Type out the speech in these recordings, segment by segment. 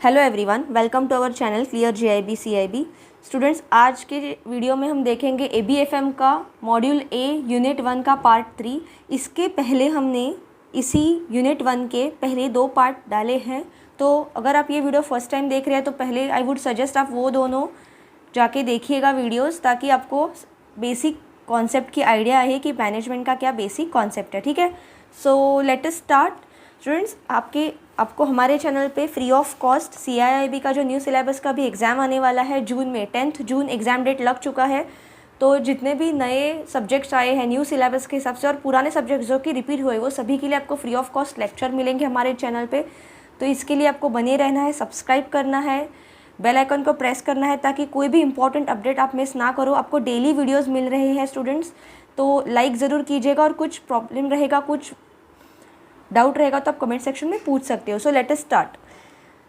Hello everyone, welcome to our channel clear JIB CIB। Students, आज के video में हम देखेंगे ABFM का मॉड्यूल A यूनिट 1 का पार्ट 3। इसके पहले हमने इसी यूनिट 1 के पहले 2 पार्ट डाले हैं। तो अगर आप ये वीडियो फर्स्ट टाइम देख रहे हैं तो पहले आई वुड सजेस्ट आप वो दोनों जाके देखिएगा वीडियोज़, ताकि आपको बेसिक कॉन्सेप्ट की आइडिया है कि मैनेजमेंट का क्या बेसिक कॉन्सेप्ट है। ठीक है, so let us start. Students, आपको हमारे चैनल पे फ्री ऑफ कॉस्ट CIIB का जो न्यू सिलेबस का भी एग्ज़ाम आने वाला है जून में, 10 जून एग्ज़ाम डेट लग चुका है। तो जितने भी नए सब्जेक्ट्स आए हैं न्यू सिलेबस के हिसाब से और पुराने सब्जेक्ट्स जो कि रिपीट हुए, वो सभी के लिए आपको फ्री ऑफ कॉस्ट लेक्चर मिलेंगे हमारे चैनल पे। तो इसके लिए आपको बने रहना है, सब्सक्राइब करना है, बेल आइकन को प्रेस करना है, ताकि कोई भी इंपॉर्टेंट अपडेट आप मिस ना करो। आपको डेली वीडियोज़ मिल रहे हैं स्टूडेंट्स, तो लाइक ज़रूर कीजिएगा, और कुछ प्रॉब्लम रहेगा, कुछ डाउट रहेगा तो आप कमेंट सेक्शन में पूछ सकते हो। So let us start.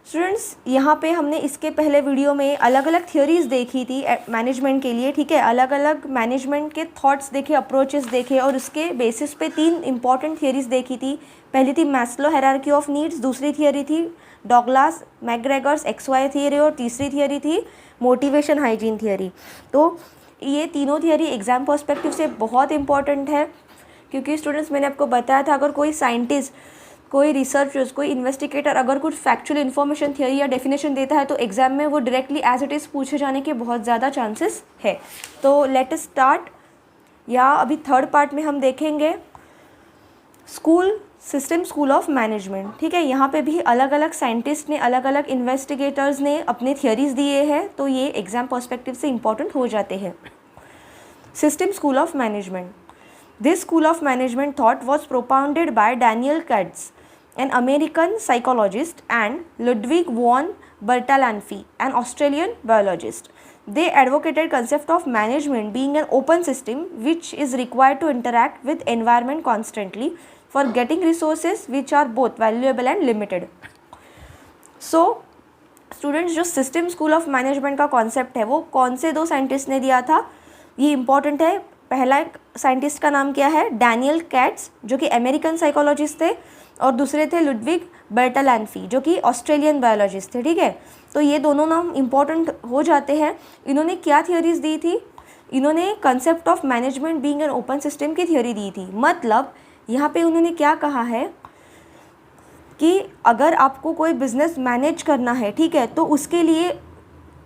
Students, यहाँ पे हमने इसके पहले वीडियो में अलग अलग थियोरीज़ देखी थी मैनेजमेंट के लिए। ठीक है, अलग अलग मैनेजमेंट के थॉट्स देखे, अप्रोचेस देखे, और उसके बेसिस पे 3 इंपॉर्टेंट थियोरीज़ देखी थी। पहली थी मैस्लो हायरार्की ऑफ नीड्स, दूसरी थियोरी थी डॉगलास मैकग्रेगर्स XY थियोरी, और तीसरी थियोरी थी मोटिवेशन हाइजीन थियोरी। तो ये तीनों थियोरी एग्ज़ाम पर्सपेक्टिव से बहुत इंपॉर्टेंट है, क्योंकि स्टूडेंट्स मैंने आपको बताया था, अगर कोई साइंटिस्ट, कोई रिसर्चर्स, कोई इन्वेस्टिगेटर अगर कुछ फैक्चुअल इन्फॉर्मेशन, थियोरी या डेफिनेशन देता है तो एग्जाम में वो डायरेक्टली एज इट इज़ पूछे जाने के बहुत ज़्यादा चांसेस है। तो लेट अस स्टार्ट। या अभी थर्ड पार्ट में हम देखेंगे सिस्टम स्कूल ऑफ मैनेजमेंट। ठीक है, यहाँ पे भी अलग अलग साइंटिस्ट ने, अलग अलग इन्वेस्टिगेटर्स ने अपने थियोरीज दिए हैं, तो ये एग्जाम पर्सपेक्टिव से इंपॉर्टेंट हो जाते हैं। System school of management. This school of management thought was propounded by Daniel Katz, an American psychologist, and Ludwig von Bertalanffy, an Australian biologist. They advocated concept of management being an open system which is required to interact with environment constantly for getting resources which are both valuable and limited. So, students, जो system school of management का concept है वो कौन से 2 scientist ने दिया था, ये इंपॉर्टेंट है। पहला साइंटिस्ट का नाम क्या है? डैनियल कैट्स, जो कि अमेरिकन साइकोलॉजिस्ट थे, और दूसरे थे लुडविग बर्टलैंफी, जो कि ऑस्ट्रेलियन बायोलॉजिस्ट थे। ठीक है, तो ये दोनों नाम इंपॉर्टेंट हो जाते हैं। इन्होंने क्या थियोरीज दी थी? इन्होंने concept of management being an open system की थियोरी दी थी। मतलब यहाँ पे उन्होंने क्या कहा है कि अगर आपको कोई बिजनेस मैनेज करना है, ठीक है, तो उसके लिए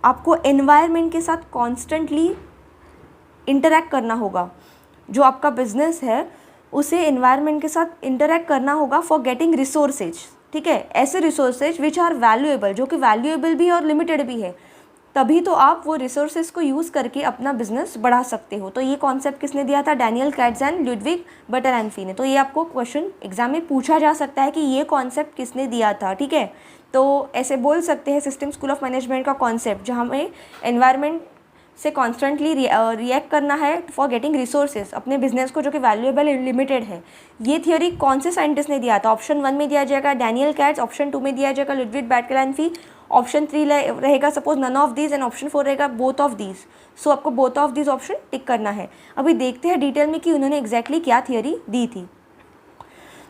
आपको एनवायरनमेंट के साथ कॉन्स्टेंटली इंटरैक्ट करना होगा। जो आपका बिजनेस है उसे एनवायरनमेंट के साथ इंटरैक्ट करना होगा फॉर गेटिंग रिसोर्सेज। ठीक है, ऐसे रिसोर्सेज विच आर वैल्यूएबल, जो कि वैल्यूएबल भी और लिमिटेड भी है, तभी तो आप वो रिसोर्सेज को यूज़ करके अपना बिजनेस बढ़ा सकते हो। तो ये कॉन्सेप्ट किसने दिया था? डैनियल कैट्स एंड लुडविग बर्टलैंफी ने। तो ये आपको क्वेश्चन एग्जाम में पूछा जा सकता है कि ये कॉन्सेप्ट किसने दिया था। ठीक है, तो ऐसे बोल सकते हैं सिस्टम स्कूल ऑफ मैनेजमेंट का कॉन्सेप्ट, जहाँ में एनवायरनमेंट से कॉन्स्टेंटली रिएक्ट करना है फॉर गेटिंग रिसोर्सेज अपने बिजनेस को, जो कि वैल्यूएबल एंड लिमिटेड है। ये थियोरी कौन से साइंटिस्ट ने दिया था? ऑप्शन 1 में दिया जाएगा डैनियल कैट्स, ऑप्शन 2 में दिया जाएगा लुडविग बर्टलैंफी, ऑप्शन 3 रहेगा suppose none of these, and option 4 रहेगा बोथ ऑफ दीज। सो आपको both of these option tick करना है। अभी देखते हैं डिटेल में कि उन्होंने एग्जैक्टली क्या थियोरी दी थी।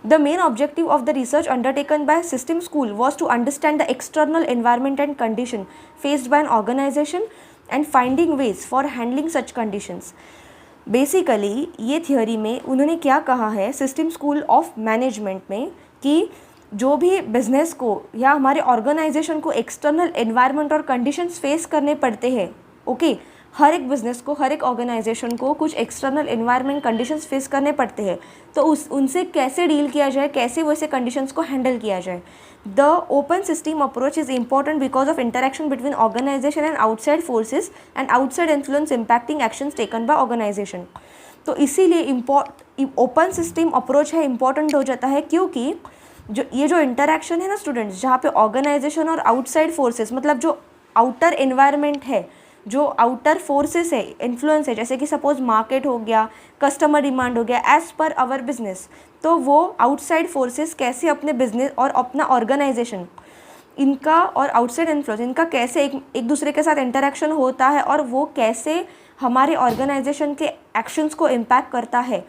The main objective of the research undertaken by System School was to understand the external environment and condition faced by an organization and finding ways for handling such conditions. Basically ये theory में उन्होंने क्या कहा है system school of management में, कि जो भी बिजनेस को या हमारे ऑर्गेनाइजेशन को एक्सटर्नल एनवायरनमेंट और कंडीशंस फेस करने पड़ते हैं। ओके, हर एक बिज़नेस को, हर एक ऑर्गेनाइजेशन को कुछ एक्सटर्नल एनवायरनमेंट कंडीशंस फेस करने पड़ते हैं, तो उनसे कैसे डील किया जाए, कैसे वैसे कंडीशंस को हैंडल किया जाए। The open system approach is important because of interaction between organization and outside forces and outside influence impacting actions taken by organization. तो इसीलिए ओपन सिस्टम अप्रोच है इंपॉर्टेंट हो जाता है, क्योंकि जो इंटरेक्शन है ना स्टूडेंट्स, जहाँ पे ऑर्गेनाइजेशन और आउटसाइड फोर्सेस, मतलब जो आउटर एनवायरनमेंट है, जो आउटर फोर्सेस है, इन्फ्लुएंस है, जैसे कि सपोज मार्केट हो गया, कस्टमर डिमांड हो गया, एज पर आवर बिजनेस, तो वो आउटसाइड फोर्सेस कैसे अपने बिजनेस और अपना ऑर्गेनाइजेशन, इनका और आउटसाइड इन्फ्लुएंस, इनका कैसे एक दूसरे के साथ इंटरेक्शन होता है, और वो कैसे हमारे ऑर्गेनाइजेशन के एक्शंस को इम्पैक्ट करता है,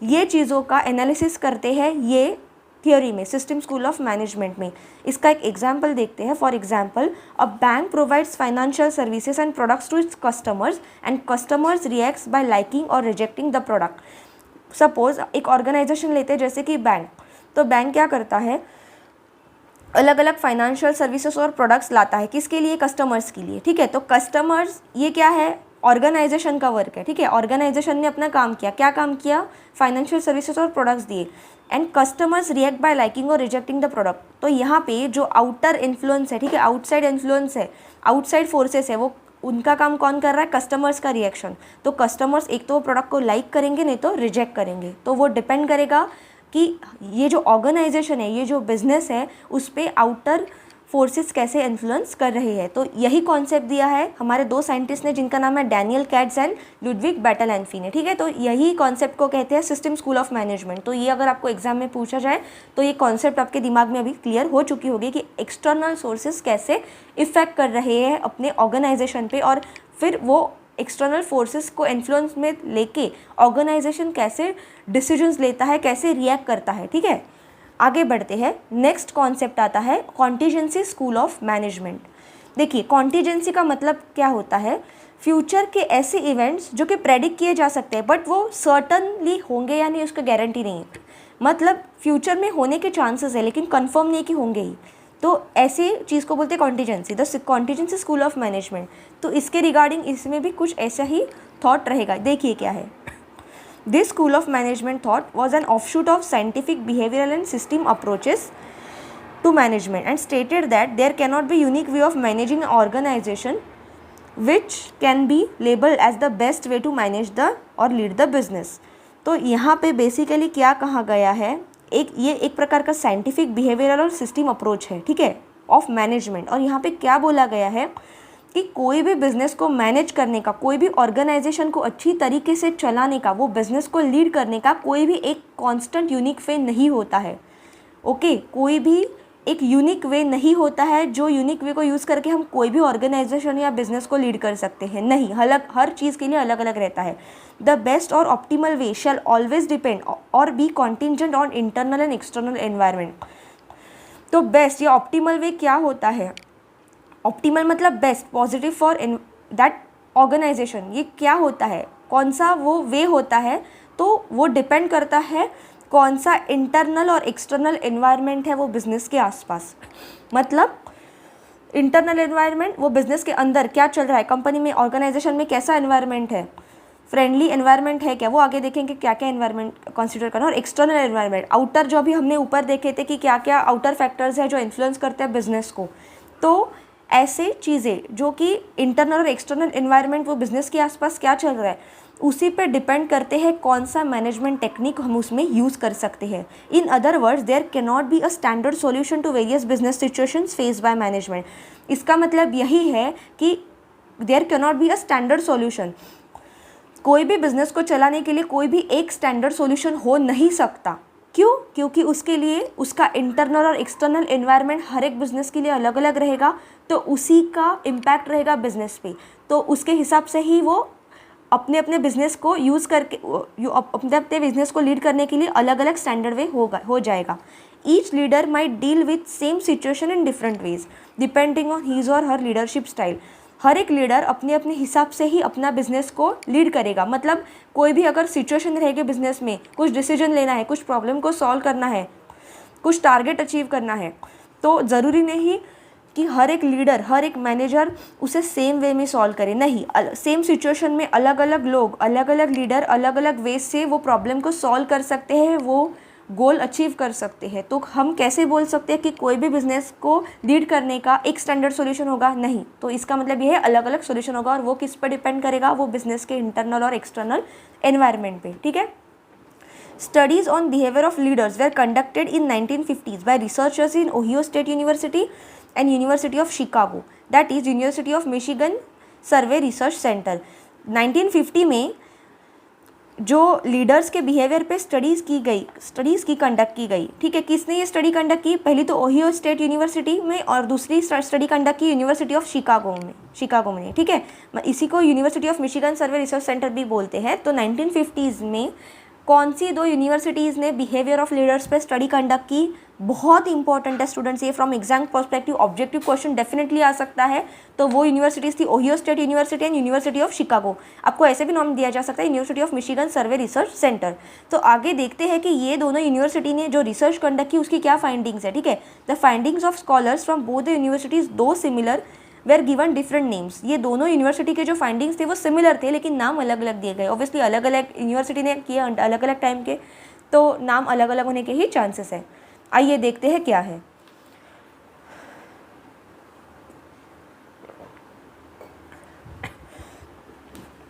ये चीज़ों का एनालिसिस करते हैं ये थियोरी में, सिस्टम स्कूल ऑफ मैनेजमेंट में। इसका एक एग्जाम्पल देखते हैं। For example, a bank provides financial services and products to its customers and customers reacts by liking or rejecting the product. Suppose एक ऑर्गेनाइजेशन लेते हैं जैसे कि बैंक, तो बैंक क्या करता है, अलग अलग फाइनेंशियल सर्विसेज और प्रोडक्ट्स लाता है, किसके लिए, कस्टमर्स के लिए, ठीक है। तो कस्टमर्स ये क्या है, ऑर्गेनाइजेशन का वर्क है, ठीक है। ऑर्गेनाइजेशन ने अपना काम किया, क्या काम किया, फाइनेंशियल सर्विसेज और प्रोडक्ट्स दिए, and customers react bye liking or rejecting the product. तो यहाँ पे जो आउटर इन्फ्लुएंस है, ठीक है, आउटसाइड इन्फ्लुएंस है, आउटसाइड फोर्सेस है, वो उनका काम कौन कर रहा है, कस्टमर्स का रिएक्शन। तो कस्टमर्स एक तो वो प्रोडक्ट को लाइक करेंगे, नहीं तो रिजेक्ट करेंगे। तो वो डिपेंड करेगा कि ये जो ऑर्गेनाइजेशन है, ये जो बिजनेस है, उस पर आउटर फोर्सेस कैसे इन्फ्लुएंस कर रही है। तो यही कॉन्सेप्ट दिया है हमारे दो साइंटिस्ट ने, जिनका नाम है डैनियल कैट्स एंड लुडविग बैटलैनफी ने, ठीक है। तो यही कॉन्सेप्ट को कहते हैं सिस्टम स्कूल ऑफ मैनेजमेंट। तो ये अगर आपको एग्जाम में पूछा जाए तो ये कॉन्सेप्ट आपके दिमाग में अभी क्लियर हो चुकी होगी कि एक्सटर्नल सोर्सेज कैसे इफेक्ट कर रहे हैं अपने ऑर्गेनाइजेशन पे, और फिर वो एक्सटर्नल फोर्सेस को इन्फ्लुएंस में लेके ऑर्गेनाइजेशन कैसे डिसीजंस लेता है, कैसे रिएक्ट करता है, ठीक है। आगे बढ़ते हैं। नेक्स्ट कॉन्सेप्ट आता है कॉन्टीजेंसी स्कूल ऑफ मैनेजमेंट। देखिए, कॉन्टीजेंसी का मतलब क्या होता है, फ्यूचर के ऐसे इवेंट्स जो कि प्रेडिक्ट किए जा सकते हैं बट वो सर्टनली होंगे या नहीं, उसका गारंटी नहीं है। मतलब फ्यूचर में होने के चांसेस है लेकिन कंफर्म नहीं कि होंगे ही, तो ऐसी चीज़ को बोलते हैं contingency, the contingency school of management. तो इसके रिगार्डिंग इसमें भी कुछ ऐसा ही थॉट रहेगा। देखिए क्या है, this school of management thought was an offshoot of scientific behavioural and system approaches to management and stated that there cannot be unique way of managing an organization which can be labeled as the best way to manage the or lead the business। तो यहाँ पे basically क्या कहा गया है, ये एक प्रकार का साइंटिफिक बिहेवियरल और सिस्टम अप्रोच है, ठीक है, ऑफ मैनेजमेंट। और यहाँ पे क्या बोला गया है कि कोई भी बिज़नेस को मैनेज करने का, कोई भी ऑर्गेनाइजेशन को अच्छी तरीके से चलाने का, वो बिज़नेस को लीड करने का कोई भी एक कॉन्स्टेंट यूनिक वे नहीं होता है। ओके, कोई भी एक यूनिक वे नहीं होता है जो यूनिक वे को यूज़ करके हम कोई भी ऑर्गेनाइजेशन या बिजनेस को लीड कर सकते हैं, नहीं। हर चीज़ के लिए अलग अलग रहता है। The best or optimal way shall always depend or be contingent on internal and external environment. तो बेस्ट या ऑप्टिमल वे क्या होता है, ऑप्टिमल मतलब best, positive for that organization. ये क्या होता है, कौन सा वो वे होता है, तो वो डिपेंड करता है कौन सा इंटरनल और एक्सटर्नल एनवायरनमेंट है वो बिज़नेस के आसपास। मतलब इंटरनल एनवायरनमेंट, वो बिज़नेस के अंदर क्या चल रहा है, कंपनी में, ऑर्गेनाइजेशन में कैसा एनवायरनमेंट है, फ्रेंडली एनवायरनमेंट है क्या, वो आगे देखेंगे क्या क्या एनवायरनमेंट कंसीडर करना। और एक्सटर्नल एनवायरनमेंट, आउटर, जो अभी हमने ऊपर देखे थे कि क्या क्या आउटर फैक्टर्स है जो इन्फ्लुएंस करते हैं बिज़नेस को। तो ऐसे चीज़ें जो कि इंटरनल और एक्सटर्नल एनवायरनमेंट, वो बिज़नेस के आसपास क्या चल रहा है, उसी पे डिपेंड करते हैं कौन सा मैनेजमेंट टेक्निक हम उसमें यूज़ कर सकते हैं। In other words, there can not be a standard solution to various business situations face by management. इसका मतलब यही है कि there can not be a standard solution. कोई भी बिजनेस को चलाने के लिए कोई भी एक स्टैंडर्ड सॉल्यूशन हो नहीं सकता। क्यों? क्योंकि उसके लिए उसका इंटरनल और एक्सटर्नल एनवायरनमेंट हर एक बिज़नेस के लिए अलग अलग रहेगा, तो उसी का इम्पैक्ट रहेगा बिज़नेस पे। तो उसके हिसाब से ही वो अपने अपने बिज़नेस को यूज़ करके अपने अपने बिज़नेस को लीड करने के लिए अलग अलग स्टैंडर्ड वे हो जाएगा। Each leader might deal with same situation in different ways depending on his or her leadership style. हर एक लीडर अपने अपने हिसाब से ही अपना बिज़नेस को लीड करेगा। मतलब कोई भी अगर सिचुएशन रहेगी बिज़नेस में, कुछ डिसीजन लेना है, कुछ प्रॉब्लम को सॉल्व करना है, कुछ टारगेट अचीव करना है, तो ज़रूरी नहीं कि हर एक लीडर, हर एक मैनेजर उसे सेम वे में सॉल्व करे, नहीं। सेम सिचुएशन में अलग अलग लोग, अलग अलग लीडर अलग अलग वे से वो प्रॉब्लम को सॉल्व कर सकते हैं, वो गोल अचीव कर सकते हैं। तो हम कैसे बोल सकते हैं कि कोई भी बिज़नेस को लीड करने का एक स्टैंडर्ड सॉल्यूशन होगा, नहीं। तो इसका मतलब ये है अलग अलग सॉल्यूशन होगा, और वो किस पर डिपेंड करेगा, वो बिज़नेस के इंटरनल और एक्सटर्नल एनवायरनमेंट पे, ठीक है। Studies on behavior of leaders were conducted in 1950s by researchers in Ohio State University and University of Chicago, that is University of Michigan Survey Research Center। 1950 में जो leaders के behaviour पे studies की conduct की गई, ठीक है। किसने ये स्टडी कंडक्ट की? पहली तो ओहियो स्टेट यूनिवर्सिटी में, और दूसरी स्टडी कंडक्ट की यूनिवर्सिटी ऑफ शिकागो में, ठीक है। इसी को university of Michigan survey research centre भी बोलते हैं। तो 1950s में कौन सी दो यूनिवर्सिटीज़ ने बिहेवियर ऑफ लीडर्स पे स्टडी कंडक्ट की? बहुत इंपॉर्टेंट है स्टूडेंट्स, ये from exam perspective objective question definitely आ सकता है। तो वो यूनिवर्सिटीज़ थी Ohio State University and University of Chicago. आपको ऐसे भी नाम दिया जा सकता है University of Michigan survey research centre. तो आगे देखते हैं कि ये दोनों यूनिवर्सिटी ने जो रिसर्च कंडक्ट की उसकी क्या फाइंडिंग्स है, ठीक है। The findings of scholars from both the universities two similar were given different names. ये दोनों यूनिवर्सिटी के जो फाइंडिंग्स थे वो सिमिलर थे, लेकिन नाम अलग अलग दिए गए। ऑब्वियसली अलग अलग यूनिवर्सिटी ने किए अलग अलग टाइम के, तो नाम अलग अलग होने के ही चांसेस है। आइए देखते हैं क्या है।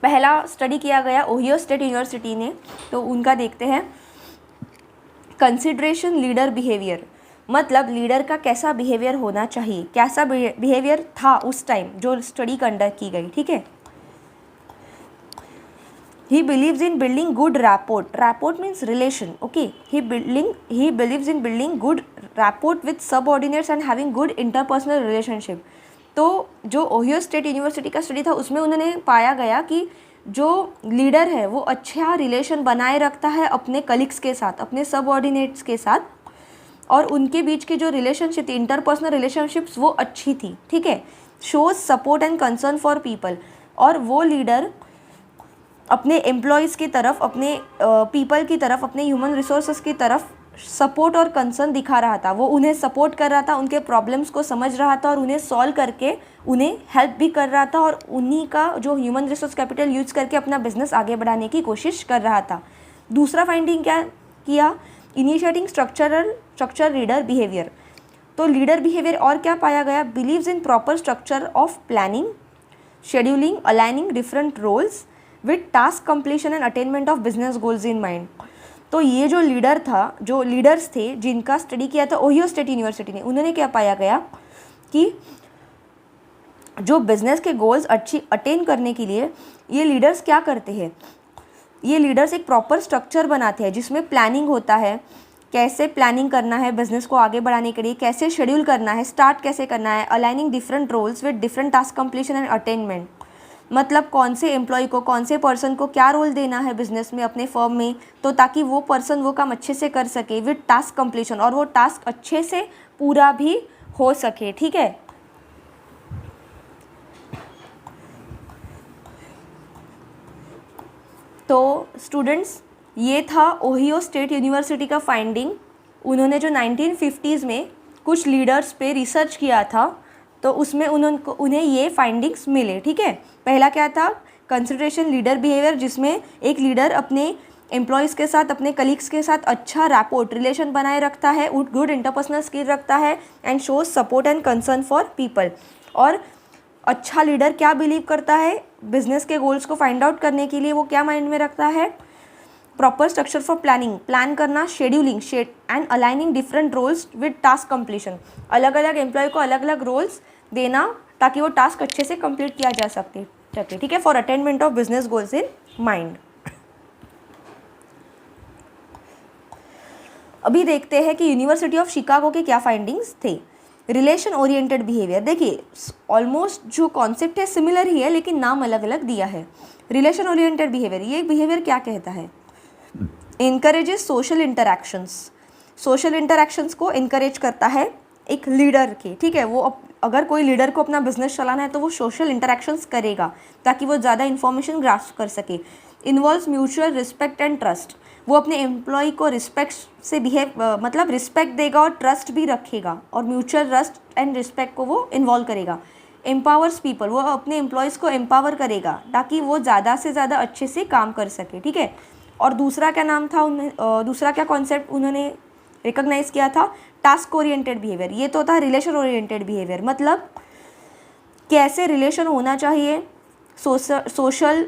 पहला स्टडी किया गया ओहियो स्टेट यूनिवर्सिटी ने, तो उनका देखते हैं। कंसिडरेशन लीडर बिहेवियर, मतलब लीडर का कैसा बिहेवियर होना चाहिए, कैसा बिहेवियर था उस टाइम जो स्टडी कंडक्ट की गई, ठीक है। He believes in building good rapport. Rapport means relation. Okay. He believes in building good rapport with subordinates and having good interpersonal relationship. तो जो ओहियो स्टेट यूनिवर्सिटी का स्टडी था उसमें उन्होंने पाया गया कि जो लीडर है वो अच्छा रिलेशन बनाए रखता है अपने कलीग्स के साथ, अपने सबऑर्डिनेट्स के साथ, और उनके बीच की जो रिलेशनशिप थी, इंटरपर्सनल रिलेशनशिप्स, वो अच्छी थी, ठीक है। Shows support and concern for people, और वो लीडर अपने एम्प्लॉयज़ की तरफ, अपने पीपल की तरफ, अपने ह्यूमन रिसोर्सेज की तरफ सपोर्ट और कंसर्न दिखा रहा था। वो उन्हें सपोर्ट कर रहा था, उनके प्रॉब्लम्स को समझ रहा था और उन्हें सॉल्व करके उन्हें हेल्प भी कर रहा था, और उन्हीं का जो ह्यूमन रिसोर्स कैपिटल यूज़ करके अपना बिजनेस आगे बढ़ाने की कोशिश कर रहा था। दूसरा फाइंडिंग क्या किया? Initiating structure leader behaviour. तो लीडर बिहेवियर और क्या पाया गया? Believes in proper structure of planning, scheduling, aligning different roles with task completion and attainment of business goals in mind. तो ये जो लीडर था, जो लीडर्स थे जिनका स्टडी किया था ओहियो स्टेट यूनिवर्सिटी ने, उन्होंने क्या पाया गया कि जो बिजनेस के गोल्स अच्छी अटेन करने के लिए ये लीडर्स क्या करते हैं, ये लीडर्स एक प्रॉपर स्ट्रक्चर बनाते हैं जिसमें प्लानिंग होता है, कैसे प्लानिंग करना है बिजनेस को आगे बढ़ाने के लिए, कैसे शेड्यूल करना है, स्टार्ट कैसे करना है, aligning different roles with different task completion and attainment. मतलब कौन से एम्प्लॉय को, कौन से पर्सन को क्या रोल देना है बिजनेस में, अपने फर्म में, तो ताकि वो पर्सन वो काम अच्छे से कर सके विद टास्क कंप्लीशन, और वो टास्क अच्छे से पूरा भी हो सके, ठीक है। तो स्टूडेंट्स, ये था ओहियो स्टेट यूनिवर्सिटी का फाइंडिंग। उन्होंने जो 1950s में कुछ लीडर्स पे रिसर्च किया था, तो उसमें उन्हें ये फाइंडिंग्स मिले, ठीक है। पहला क्या था? कंसिडरेशन लीडर बिहेवियर, जिसमें एक लीडर अपने एम्प्लॉयज़ के साथ, अपने कलीग्स के साथ अच्छा रैपोर्ट रिलेशन बनाए रखता है, गुड इंटरपर्सनल स्किल रखता है, and shows support and concern for people. और अच्छा लीडर क्या बिलीव करता है? बिजनेस के गोल्स को फाइंड आउट करने के लिए वो क्या माइंड में रखता है? Proper structure for planning, plan करना, scheduling and aligning different roles with task completion. अलग अलग एम्प्लॉय को अलग अलग रोल्स देना ताकि वो टास्क अच्छे से कंप्लीट किया जा सके, ठीक है, for attainment of business goals in mind. अभी देखते हैं कि यूनिवर्सिटी ऑफ शिकागो के क्या फाइंडिंग्स थे। रिलेशन ओरिएंटेड बिहेवियर, देखिए ऑलमोस्ट जो कॉन्सेप्ट है सिमिलर ही है, लेकिन नाम अलग अलग दिया है। रिलेशन ओरिएंटेड बिहेवियर, ये बिहेवियर क्या कहता है? Encourages social interactions, social interactions को इनकरेज करता है एक लीडर के, ठीक है। वो अगर कोई लीडर को अपना बिजनेस चलाना है तो वो सोशल इंटरैक्शंस करेगा ताकि वो ज़्यादा इन्फॉर्मेशन ग्रास्प कर सके। Involves mutual respect and trust, वो अपने एम्प्लॉय को रिस्पेक्ट से मतलब रिस्पेक्ट देगा और ट्रस्ट भी रखेगा, और म्यूचुअल ट्रस्ट एंड रिस्पेक्ट को वो इन्वॉल्व करेगा। एम्पावर्स पीपल, वो अपने एम्प्लॉयज़ को एम्पावर करेगा ताकि वो ज़्यादा से ज़्यादा अच्छे से काम कर सके, ठीक है। और दूसरा क्या नाम था दूसरा क्या कॉन्सेप्ट उन्होंने रिकॉग्नाइज किया था? Task oriented behaviour. ये तो था रिलेशन ओरिएंटेड बिहेवियर, मतलब कैसे रिलेशन होना चाहिए सोशल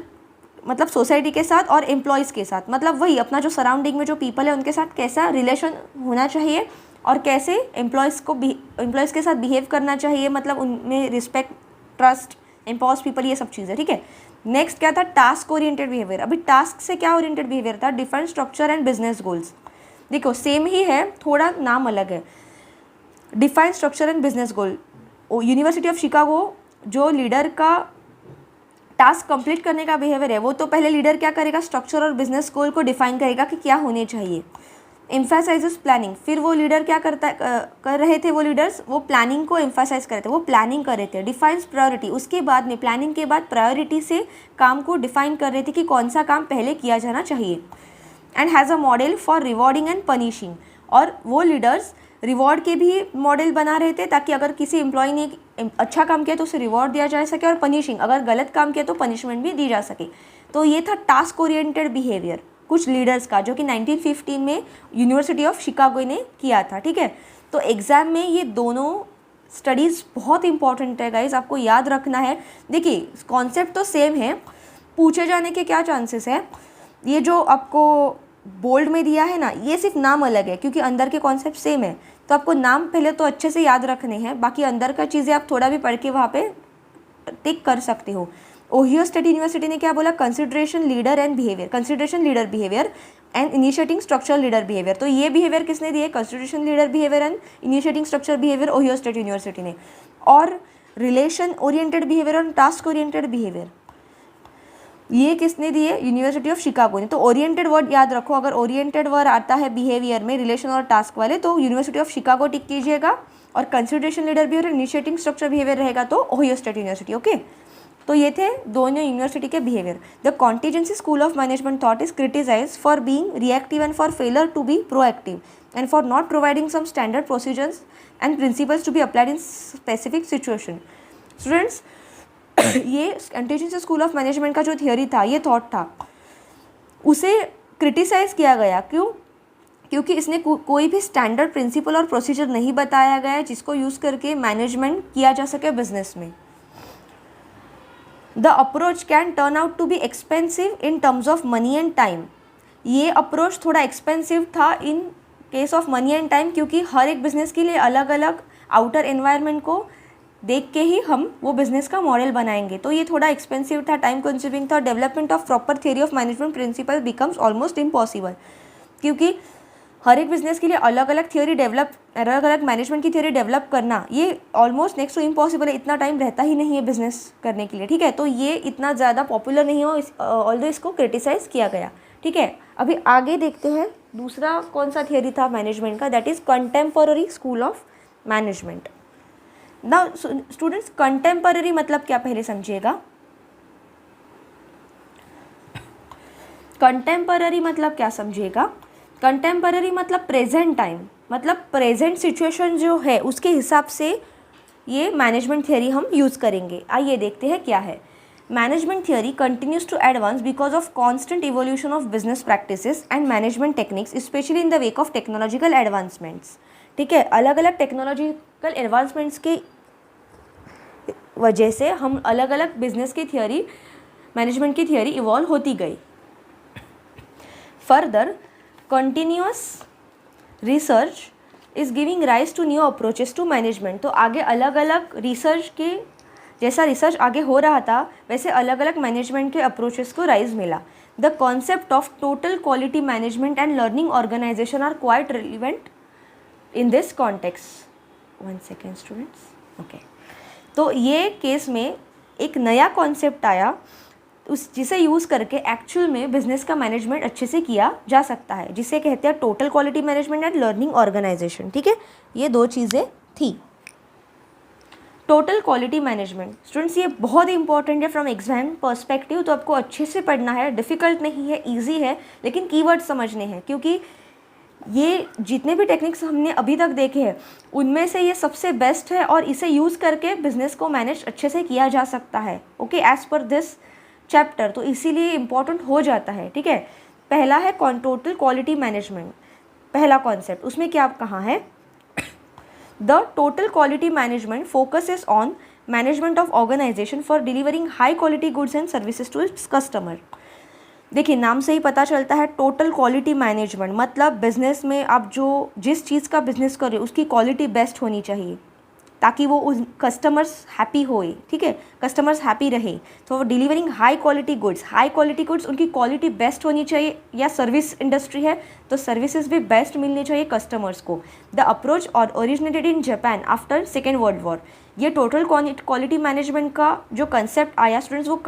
मतलब सोसाइटी के साथ और एम्प्लॉयज़ के साथ, मतलब वही अपना जो सराउंडिंग में जो पीपल है उनके साथ कैसा रिलेशन होना चाहिए, और कैसे एम्प्लॉयज़ के साथ बिहेव करना चाहिए, मतलब उनमें रिस्पेक्ट, ट्रस्ट, एम्पावर्स पीपल, ये सब चीज़ें, ठीक है। नेक्स्ट क्या था? Task oriented behaviour. अभी टास्क से क्या ओरिएंटेड बिहेवियर था? Different structure and business goals. देखो सेम ही है, थोड़ा नाम अलग है। Define structure and business goal, university of Chicago जो लीडर का टास्क कंप्लीट करने का बिहेवियर है वो तो पहले लीडर क्या करेगा, स्ट्रक्चर और बिजनेस गोल को डिफाइन करेगा कि क्या होने चाहिए। एम्फेसाइजेस प्लानिंग, फिर वो लीडर क्या कर रहे थे, वो लीडर्स वो प्लानिंग को एम्फेसाइज कर रहे थे, वो प्लानिंग कर रहे थे। डिफाइंस प्रायोरिटी, उसके बाद में प्लानिंग के बाद प्रायोरिटी से काम को डिफाइन कर रहे थे कि कौन सा काम पहले किया जाना चाहिए। And has a model for rewarding and punishing, और वो लीडर्स रिवॉर्ड के भी मॉडल बना रहे थे ताकि अगर किसी एम्प्लॉय ने अच्छा काम किया तो उसे रिवॉर्ड दिया जा सके, और पनिशिंग, अगर गलत काम किया तो पनिशमेंट भी दी जा सके। तो ये था टास्क ओरिएंटेड बिहेवियर कुछ लीडर्स का, जो कि 1915 में यूनिवर्सिटी ऑफ शिकागो ने किया था। ठीक है, तो एग्ज़ाम में ये दोनों स्टडीज़ बहुत इंपॉर्टेंट है गाइज, आपको याद रखना है। देखिए कॉन्सेप्ट तो सेम है, पूछे जाने के क्या चांसेस है, ये जो आपको बोल्ड में दिया है ना, ये सिर्फ नाम अलग है क्योंकि अंदर के कॉन्सेप्ट सेम है। तो आपको नाम पहले तो अच्छे से याद रखने हैं, बाकी अंदर का चीज़ें आप थोड़ा भी पढ़ के वहाँ पे टिक कर सकते हो। ओहियो स्टेट यूनिवर्सिटी ने क्या बोला, consideration leader and behaviour, consideration leader behaviour and initiating structure leader behaviour. तो ये बिहेवियर किसने दिए, consideration leader behaviour and initiating structure behaviour Ohio State university ने। और रिलेशन ओरिएंटेड बिहेवियर और टास्क ओरिएंटेड बिहेवियर ये किसने दिए, यूनिवर्सिटी ऑफ शिकागो ने। तो ओरिएंटेड वर्ड याद रखो, अगर ओरिएंटेड वर्ड आता है बिहेवियर में, रिलेशन और टास्क वाले, तो यूनिवर्सिटी ऑफ शिकागो टिक कीजिएगा, और consideration leader behaviour initiating structure behaviour रहेगा तो ओहियो स्टेट यूनिवर्सिटी। ओके, तो ये थे दोनों यूनिवर्सिटी के behaviour. The contingency school of management thought is criticize for being reactive and for failure to be proactive and for not providing some standard procedures and principles to be applied in specific situation. Students, ये contingency school of management का जो theory था, ये thought था, उसे criticise किया गया। क्यों? क्योंकि इसने कोई भी स्टैंडर्ड प्रिंसिपल और प्रोसीजर नहीं बताया गया है जिसको यूज़ करके मैनेजमेंट किया जा सके बिजनेस में। The approach can turn out to be expensive in terms of money and time. ये अप्रोच थोड़ा एक्सपेंसिव था in case of money and time, क्योंकि हर एक बिजनेस के लिए अलग अलग आउटर एनवायरनमेंट को देख के ही हम वो बिजनेस का मॉडल बनाएंगे। तो ये थोड़ा एक्सपेंसिव था, टाइम कंज्यूमिंग था। Development of proper theory of management principle becomes almost impossible, क्योंकि हर एक बिजनेस के लिए अलग अलग थियोरी डेवलप, अलग अलग मैनेजमेंट की थियोरी डेवलप करना, ये ऑलमोस्ट नेक्स्ट टू इम्पॉसिबल है। इतना टाइम रहता ही नहीं है बिजनेस करने के लिए। ठीक है, तो ये इतना ज़्यादा पॉपुलर नहीं हो, ऑल्दो इसको क्रिटिसाइज़ किया गया। ठीक है, अभी आगे देखते हैं दूसरा कौन सा थियोरी था मैनेजमेंट का, that is contemporary school of management. Now students, contemporary मतलब क्या पहले समझिएगा। कंटेम्पररी मतलब क्या समझिएगा। कंटेम्पररी मतलब प्रेजेंट टाइम, मतलब प्रेजेंट सिचुएशन जो है उसके हिसाब से ये मैनेजमेंट थियरी हम यूज़ करेंगे। आइए देखते हैं क्या है। Management theory continues to advance because of constant evolution of business practices and management techniques, especially in the wake of technological advancements. ठीक है, अलग अलग टेक्नोलॉजिकल एडवांसमेंट्स के वजह से हम अलग अलग बिजनेस की थियरी, मैनेजमेंट की थियरी इवॉल्व होती गई। Further continuous research is giving rise to new approaches to management. तो आगे अलग अलग रिसर्च के, जैसा रिसर्च आगे हो रहा था वैसे अलग अलग मैनेजमेंट के अप्रोचेस को राइज मिला। The concept of total quality management and learning organization are quite relevant in this context. 1 second students. Okay, तो ये केस में एक नया कॉन्सेप्ट आया जिसे यूज़ करके एक्चुअल में बिजनेस का मैनेजमेंट अच्छे से किया जा सकता है, जिसे कहते हैं total quality management and learning organization. ठीक है, ये दो चीज़ें थी। टोटल क्वालिटी मैनेजमेंट स्टूडेंट्स, ये बहुत इंपॉर्टेंट है फ्रॉम एग्जाम पर्सपेक्टिव, तो आपको अच्छे से पढ़ना है। डिफ़िकल्ट नहीं है, ईजी है, लेकिन कीवर्ड समझने हैं, क्योंकि ये जितने भी टेक्निक्स हमने अभी तक देखे हैं उनमें से ये सबसे बेस्ट है और इसे यूज़ करके बिजनेस को मैनेज अच्छे से किया जा सकता है। Okay, as per this chapter, तो इसीलिए इम्पॉर्टेंट हो जाता है। ठीक है, पहला है टोटल क्वालिटी मैनेजमेंट, पहला कॉन्सेप्ट। उसमें क्या कहाँ है, the total quality management focuses on management of organization for delivering high quality goods and services to its customer. देखिए, नाम से ही पता चलता है टोटल क्वालिटी मैनेजमेंट मतलब बिजनेस में आप जो जिस चीज़ का बिजनेस कर रहे हो उसकी क्वालिटी बेस्ट होनी चाहिए, ताकि वो उस कस्टमर्स हैप्पी होए, ठीक है, कस्टमर्स हैप्पी रहे। तो डिलीवरिंग हाई क्वालिटी गुड्स, उनकी क्वालिटी बेस्ट होनी चाहिए, या सर्विस इंडस्ट्री है तो सर्विसेज भी बेस्ट मिलनी चाहिए कस्टमर्स को। द अप्रोच और originated in Japan after second world war. ये टोटल क्वालिटी मैनेजमेंट का जो कंसेप्ट आया स्टूडेंट्स, वो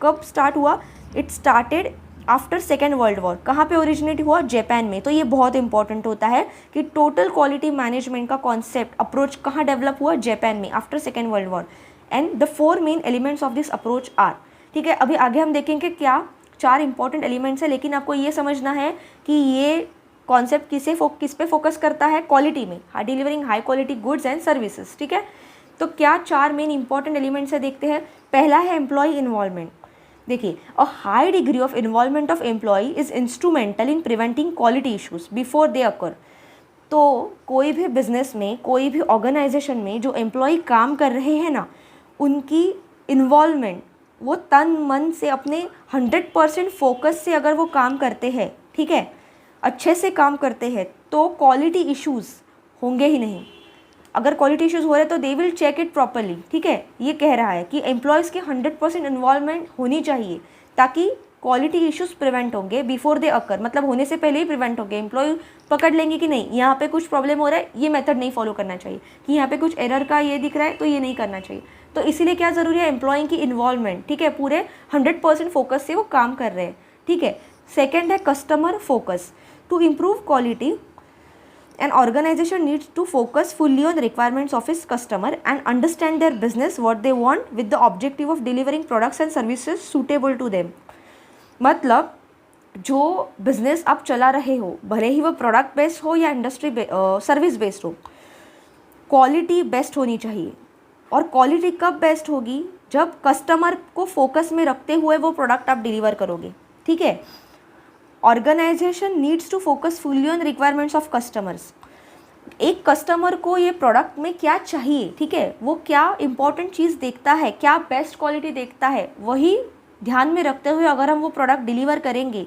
कब स्टार्ट हुआ? It started after second world war. कहाँ पे ओरिजिनेट हुआ? जापान में। तो ये बहुत इंपॉर्टेंट होता है कि टोटल क्वालिटी मैनेजमेंट का कॉन्सेप्ट अप्रोच कहाँ डेवलप हुआ? जापान में, after second world war. And the 4 main elements of this approach are, ठीक है, अभी आगे हम देखेंगे क्या 4 इंपॉर्टेंट एलिमेंट्स है, लेकिन आपको ये समझना है कि ये कॉन्सेप्ट किस पे फोकस करता है? क्वालिटी में, delivering high quality goods and services, ठीक है। तो क्या 4 मेन इंपॉर्टेंट एलिमेंट्स है देखते हैं। पहला है एम्प्लॉय इन्वॉल्वमेंट। देखिए, a high degree of involvement of employ is instrumental in preventing quality issues before they occur. तो कोई भी बिजनेस में, कोई भी ऑर्गेनाइजेशन में जो एम्प्लॉय काम कर रहे हैं ना, उनकी इन्वॉल्वमेंट, वो तन मन से अपने 100% फोकस से अगर वो काम करते हैं, ठीक है, अच्छे से काम करते हैं, तो क्वालिटी इश्यूज़ होंगे ही नहीं। अगर क्वालिटी इश्यूज़ हो रहे हैं तो they will check it properly, ठीक है। ये कह रहा है कि एम्प्लॉयज़ की 100% इन्वॉल्वमेंट होनी चाहिए ताकि क्वालिटी इश्यूज़ प्रिवेंट होंगे बिफोर दे अकर, मतलब होने से पहले ही प्रिवेंट होंगे। एम्प्लॉय पकड़ लेंगे कि नहीं, यहाँ पे कुछ प्रॉब्लम हो रहा है, ये मेथड नहीं फॉलो करना चाहिए, कि यहाँ पे कुछ एरर का ये दिख रहा है तो ये नहीं करना चाहिए। तो इसीलिए क्या ज़रूरी है? एम्प्लॉय की इन्वॉल्वमेंट, ठीक है, पूरे 100% फोकस से वो काम कर रहे हैं, ठीक है। सेकेंड है customer focus. To improve quality, an organization needs to focus fully on the requirements of its customer and understand their business, what they want, with the objective of delivering products and services suitable to them। मतलब जो business आप चला रहे हो, भले ही वो product based हो या इंडस्ट्री सर्विस बेस्ड हो, क्वालिटी बेस्ट होनी चाहिए। और क्वालिटी कब बेस्ट होगी? जब कस्टमर को फोकस में रखते हुए वो प्रोडक्ट आप डिलीवर करोगे, ठीक है। Organization needs to focus fully on requirements of customers. एक कस्टमर को ये प्रोडक्ट में क्या चाहिए, ठीक है, वो क्या इंपॉर्टेंट चीज़ देखता है, क्या बेस्ट क्वालिटी देखता है, वही ध्यान में रखते हुए अगर हम वो प्रोडक्ट डिलीवर करेंगे,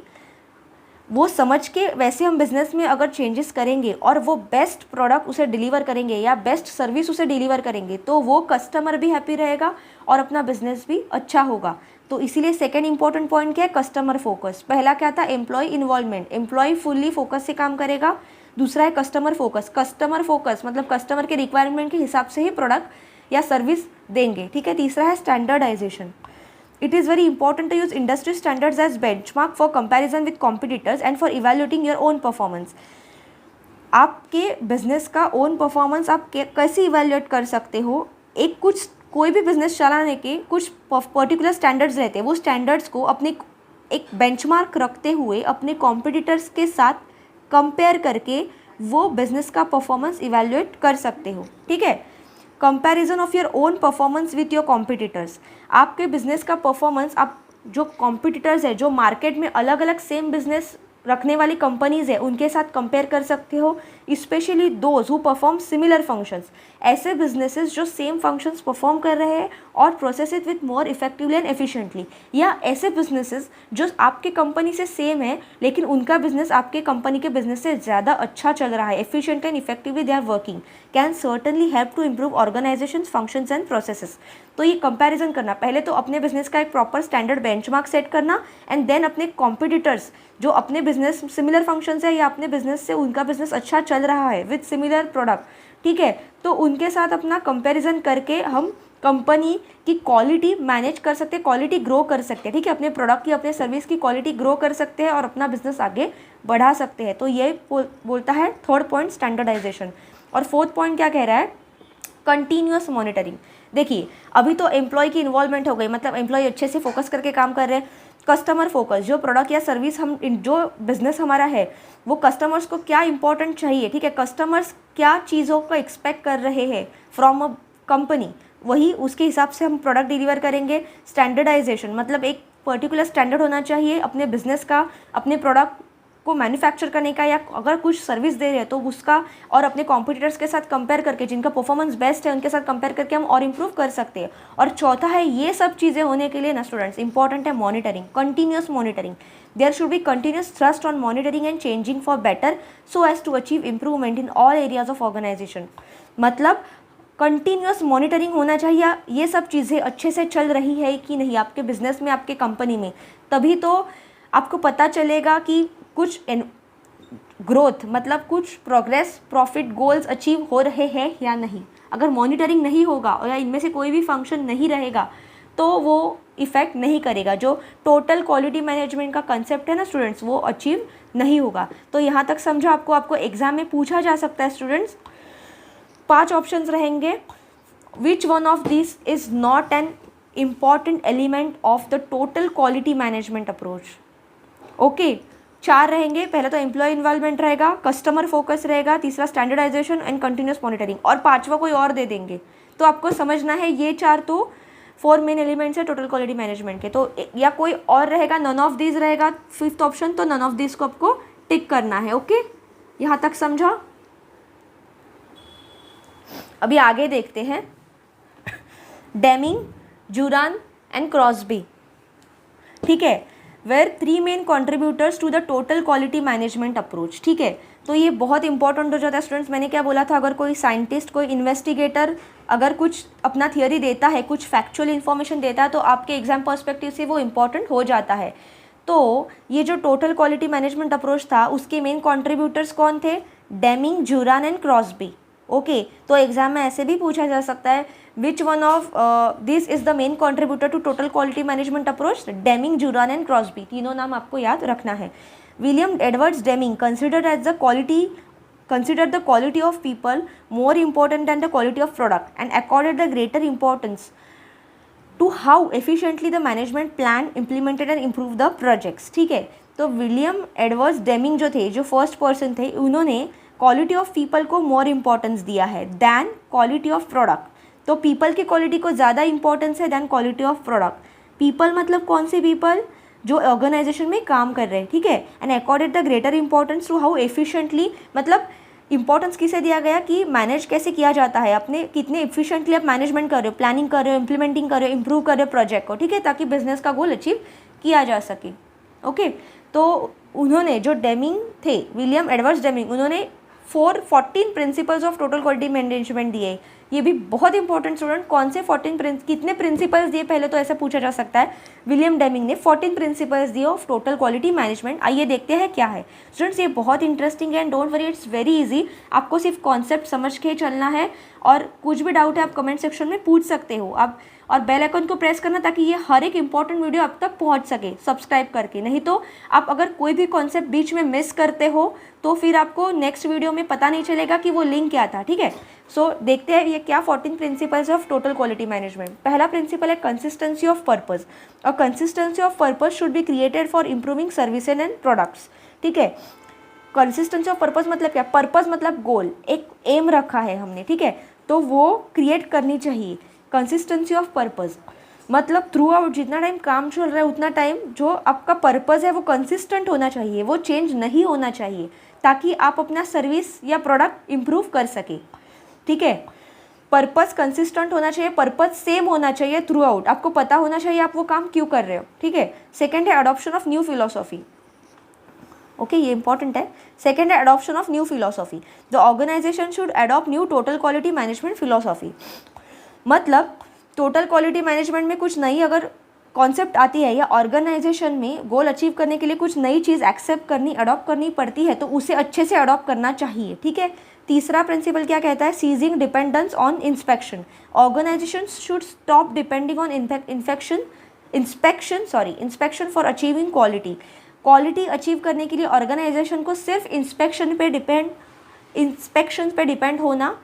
वो समझ के वैसे हम बिज़नेस में अगर चेंजेस करेंगे और वो बेस्ट प्रोडक्ट उसे डिलीवर करेंगे या बेस्ट सर्विस उसे डिलीवर करेंगे, तो वो कस्टमर भी हैप्पी रहेगा और अपना बिजनेस भी अच्छा होगा। तो इसीलिए सेकेंड इंपॉर्टेंट पॉइंट क्या है? Customer focus. पहला क्या था? Employ involvement, employ fully focus से काम करेगा। दूसरा है कस्टमर फोकस। कस्टमर फोकस मतलब कस्टमर के रिक्वायरमेंट के हिसाब से ही प्रोडक्ट या सर्विस देंगे, ठीक है। तीसरा है standardisation. It is very important to use industry standards as benchmark for comparison with competitors and for evaluating your own performance। आपके बिजनेस का ओन परफॉर्मेंस आप कैसे इवेल्युएट कर सकते हो? कोई भी बिजनेस चलाने के कुछ पर्टिकुलर स्टैंडर्ड्स रहते हैं, वो स्टैंडर्ड्स को अपने एक बेंचमार्क रखते हुए अपने कॉम्पिटिटर्स के साथ कंपेयर करके वो बिजनेस का परफॉर्मेंस इवेल्युएट कर सकते हो, ठीक है। Comparison of your own performance with your competitors. आपके बिजनेस का परफॉर्मेंस आप जो कॉम्पिटिटर्स है, जो मार्केट में अलग अलग सेम बिजनेस रखने वाली कंपनीज है, उनके साथ कंपेयर कर सकते हो। Specially those who perform similar functions, ऐसे बिजनेसेस जो सेम फंक्शंस परफॉर्म कर रहे हैं और process it with more effectively and efficiently. या ऐसे बिजनेसेस जो आपके कंपनी से सेम है लेकिन उनका बिजनेस आपके कंपनी के बिजनेस से ज़्यादा अच्छा चल रहा है, efficient and effectively they are working, can certainly help to improve organisation functions and processes. तो ये कंपैरिजन करना, पहले तो अपने बिजनेस का एक प्रॉपर स्टैंडर्ड बेंचमार्क सेट करना एंड देन अपने कॉम्पिटिटर्स जो अपने बिजनेस सिमिलर फंक्शंस है या अपने बिजनेस से उनका बिजनेस अच्छा चल रहा है विद सिमिलर प्रोडक्ट, ठीक है, तो उनके साथ अपना कंपैरिजन करके हम कंपनी की क्वालिटी मैनेज कर सकते हैं, क्वालिटी ग्रो कर सकते हैं, ठीक है, अपने प्रोडक्ट की अपने सर्विस की क्वालिटी ग्रो कर सकते हैं और अपना बिजनेस आगे बढ़ा सकते हैं। तो ये बोलता है थर्ड पॉइंट स्टैंडर्डाइजेशन। और फोर्थ पॉइंट क्या कह रहा है? Continuous monitoring. देखिए, अभी तो एम्प्लॉय की इन्वॉल्वमेंट हो गई, मतलब एम्प्लॉय अच्छे से फोकस करके काम कर रहे हैं। कस्टमर फोकस, जो प्रोडक्ट या सर्विस हम जो बिजनेस हमारा है वो कस्टमर्स को क्या इंपॉर्टेंट चाहिए, ठीक है, कस्टमर्स क्या चीज़ों को एक्सपेक्ट कर रहे हैं फ्रॉम अ कंपनी, वही उसके हिसाब से हम प्रोडक्ट डिलीवर करेंगे। स्टैंडर्डाइजेशन मतलब एक पर्टिकुलर स्टैंडर्ड होना चाहिए अपने बिजनेस का, अपने प्रोडक्ट को मैन्युफैक्चर करने का, या अगर कुछ सर्विस दे रहे हैं तो उसका, और अपने कॉम्पिटिटर्स के साथ कंपेयर करके जिनका परफॉर्मेंस बेस्ट है उनके साथ कंपेयर करके हम और इम्प्रूव कर सकते हैं। और चौथा है, ये सब चीज़ें होने के लिए ना स्टूडेंट्स इंपॉर्टेंट है monitoring, continuous monitoring. There should be continuous thrust on monitoring and changing for better so as to achieve improvement in all areas of organisation. मतलब कंटिन्यूस मॉनिटरिंग होना चाहिए, ये सब चीज़ें अच्छे से चल रही है कि नहीं आपके बिजनेस में, आपके कंपनी में, तभी तो आपको पता चलेगा कि कुछ ग्रोथ मतलब कुछ प्रोग्रेस, प्रॉफिट, गोल्स अचीव हो रहे हैं या नहीं। अगर मॉनिटरिंग नहीं होगा और या इनमें से कोई भी फंक्शन नहीं रहेगा तो वो इफ़ेक्ट नहीं करेगा। जो टोटल क्वालिटी मैनेजमेंट का कंसेप्ट है ना स्टूडेंट्स, वो अचीव नहीं होगा। तो यहाँ तक समझो, आपको एग्जाम में पूछा जा सकता है स्टूडेंट्स। 5 ऑप्शंस रहेंगे। विच one of this is not an important element of the total quality management approach. Okay, 4 रहेंगे। पहला तो एम्प्लॉय इन्वॉल्वमेंट रहेगा, कस्टमर फोकस रहेगा, तीसरा स्टैंडर्डाइजेशन एंड कंटिन्यूस मॉनिटरिंग, और 5वां कोई और दे देंगे। तो आपको समझना है ये 4 तो 4 मेन एलिमेंट्स है टोटल क्वालिटी मैनेजमेंट के। तो या कोई और रहेगा, नन ऑफ दिस रहेगा 5th ऑप्शन, तो नन ऑफ दिस को आपको टिक करना है। ओके, यहाँ तक समझा। अभी आगे देखते हैं। डेमिंग, जुरान एंड क्रॉसबी, ठीक है, were 3 main contributors to the total quality management approach. ठीक है, तो ये बहुत इंपॉर्टेंट हो जाता है स्टूडेंट्स। मैंने क्या बोला था, अगर कोई साइंटिस्ट, कोई इन्वेस्टिगेटर अगर कुछ अपना थियोरी देता है, कुछ फैक्चुअल इन्फॉर्मेशन देता है, तो आपके एग्जाम पर्सपेक्टिव से वो इंपॉर्टेंट हो जाता है। तो ये जो टोटल क्वालिटी मैनेजमेंट अप्रोच था, उसके मेन कॉन्ट्रीब्यूटर्स कौन थे? Deming, Juran and Crosby. Okay, तो एग्जाम में ऐसे भी पूछा जा सकता है, which one of this is the main contributor to total quality management approach? Deming, Juran and Crosby, तीनों नाम आपको याद रखना है। William Edwards Deming considered the quality of people more important than the quality of product and accorded the greater importance to how efficiently the management plan implemented and improved the projects। ठीक है, तो William Edwards Deming जो थे, जो first person थे, उन्होंने quality of people को मोर importance दिया है दैन क्वालिटी ऑफ प्रोडक्ट। तो पीपल की क्वालिटी को ज़्यादा इंपॉर्टेंस है than quality of product. People मतलब कौन से पीपल? जो ऑर्गेनाइजेशन में काम कर रहे हैं। ठीक है, and accorded the greater importance to how efficiently, मतलब इंपॉर्टेंस किसे दिया गया कि मैनेज कैसे किया जाता है, अपने कितने एफिशिएंटली आप मैनेजमेंट कर रहे हो, प्लानिंग कर रहे हो, इंप्लीमेंटिंग कर रहे हो, इंप्रूव कर रहे हो प्रोजेक्ट को। ठीक है, ताकि बिजनेस का गोल अचीव किया जा सके। ओके, तो उन्होंने जो डेमिंग थे, विलियम एडवर्ड्स डेमिंग, उन्होंने 14 principles of total quality management दिए। ये भी बहुत इंपॉर्टेंट स्टूडेंट, कौन से 14 कितने प्रिंसिपल्स दिए पहले तो ऐसा पूछा जा सकता है। विलियम डेमिंग ने 14 प्रिंसिपल्स दिए ऑफ टोटल क्वालिटी मैनेजमेंट। आइए देखते हैं क्या है स्टूडेंट्स। ये बहुत इंटरेस्टिंग है and don't worry, it's very easy. आपको सिर्फ कॉन्सेप्ट समझ के चलना है, और कुछ भी डाउट है आप कमेंट सेक्शन में पूछ सकते हो आप, और बेल आइकन को प्रेस करना ताकि ये हर एक इंपॉर्टेंट वीडियो आप तक पहुंच सके सब्सक्राइब करके। नहीं तो आप अगर कोई भी कॉन्सेप्ट बीच में मिस करते हो तो फिर आपको नेक्स्ट वीडियो में पता नहीं चलेगा कि वो लिंक क्या था। ठीक है, सो देखते हैं ये क्या 14 principles of total quality management. पहला प्रिंसिपल है कंसिस्टेंसी ऑफ पर्पस। और consistency of purpose should be created for improving services and products. ठीक है, कंसिस्टेंसी ऑफ पर्पस मतलब क्या? पर्पस मतलब गोल, एक एम रखा है हमने। ठीक है, तो वो क्रिएट करनी चाहिए। कंसिस्टेंसी ऑफ पर्पस मतलब थ्रू आउट जितना टाइम काम चल रहा है उतना टाइम जो आपका पर्पस है वो कंसिस्टेंट होना चाहिए, वो चेंज नहीं होना चाहिए, ताकि आप अपना सर्विस या प्रोडक्ट इम्प्रूव कर सके। ठीक है, पर्पस कंसिस्टेंट होना चाहिए, पर्पस सेम होना चाहिए थ्रू आउट, आपको पता होना चाहिए आप वो काम क्यों कर रहे हो। ठीक है, सेकेंड है adoption of new philosophy. Okay, ये इंपॉर्टेंट है। सेकेंड है adoption of new philosophy. The organisation should adopt new total quality management philosophy. मतलब टोटल क्वालिटी मैनेजमेंट में कुछ नई अगर कॉन्सेप्ट आती है या ऑर्गेनाइजेशन में गोल अचीव करने के लिए कुछ नई चीज़ एक्सेप्ट करनी, अडॉप्ट करनी पड़ती है, तो उसे अच्छे से अडॉप्ट करना चाहिए। ठीक है, तीसरा प्रिंसिपल क्या कहता है? Ceasing dependence on inspection. Organisation should stop depending on inspection for achieving quality. Quality achieve करने के लिए ऑर्गेनाइजेशन को सिर्फ इंस्पेक्शन पे डिपेंड होना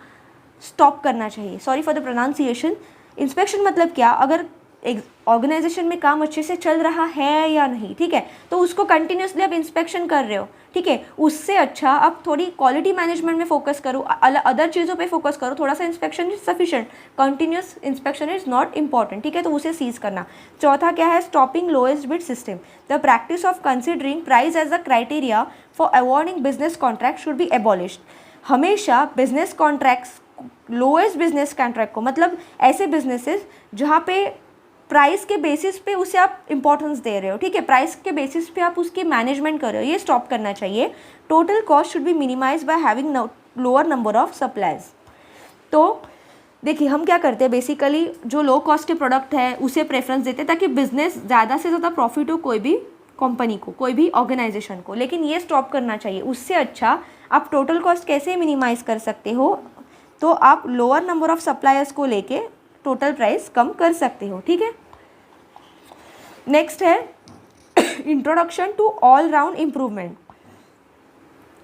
स्टॉप करना चाहिए। Sorry for the pronunciation. Inspection मतलब क्या? अगर एक ऑर्गेनाइजेशन में काम अच्छे से चल रहा है या नहीं, ठीक है, तो उसको कंटिन्यूसली आप इंस्पेक्शन कर रहे हो। ठीक है, उससे अच्छा आप थोड़ी क्वालिटी मैनेजमेंट में फोकस करो, अदर चीज़ों पे फोकस करो। थोड़ा सा inspection is sufficient, continuous inspection is not important. ठीक है, तो उसे सीज करना। चौथा क्या है? Stopping lowest bid system. The practice of considering price as a criteria for awarding business contract should be abolished. हमेशा business contracts, lowest business contract को, मतलब ऐसे बिजनेसेस जहाँ पे प्राइस के बेसिस पे उसे आप इंपॉर्टेंस दे रहे हो, ठीक है, प्राइस के बेसिस पे आप उसकी मैनेजमेंट कर रहे हो, ये स्टॉप करना चाहिए। Total cost should be minimise by having lower number of suppliers. तो देखिए हम क्या करते हैं बेसिकली, जो लो कॉस्ट के प्रोडक्ट है उसे प्रेफरेंस देते हैं ताकि बिजनेस ज़्यादा से ज़्यादा प्रॉफिट हो कोई भी कंपनी को, कोई भी ऑर्गेनाइजेशन को। लेकिन ये स्टॉप करना चाहिए। उससे अच्छा आप टोटल कॉस्ट कैसे मिनिमाइज कर सकते हो, तो आप लोअर नंबर ऑफ सप्लायर्स को लेके टोटल प्राइस कम कर सकते हो, ठीक है। नेक्स्ट है introduction to all round improvement.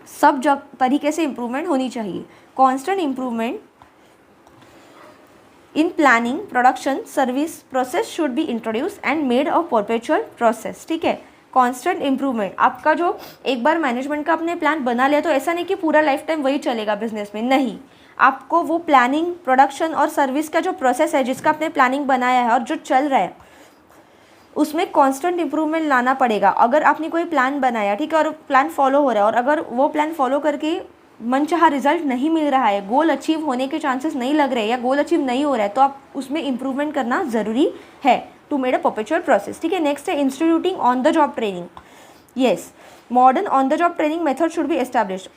सब तरीके से इम्प्रूवमेंट होनी चाहिए। Constant improvement in planning, production, service process should be introduce and made a perpetual process, ठीक है। कॉन्स्टेंट इम्प्रूवमेंट, आपका जो एक बार मैनेजमेंट का आपने प्लान बना लिया तो ऐसा नहीं कि पूरा लाइफ टाइम वही चलेगा बिजनेस में, नहीं। आपको वो प्लानिंग, प्रोडक्शन और सर्विस का जो प्रोसेस है जिसका आपने प्लानिंग बनाया है और जो चल रहा है उसमें कांस्टेंट इंप्रूवमेंट लाना पड़ेगा। अगर आपने कोई प्लान बनाया, ठीक है, और प्लान फॉलो हो रहा है और अगर वो प्लान फॉलो करके मनचाहा रिजल्ट नहीं मिल रहा है, गोल अचीव होने के चांसेस नहीं लग रहे या गोल अचीव नहीं हो रहा है, तो आप उसमें इंप्रूवमेंट करना ज़रूरी है to made a perpetual process, ठीक है। नेक्स्ट है instituting on the job training. Yes, modern on the job training method should be established.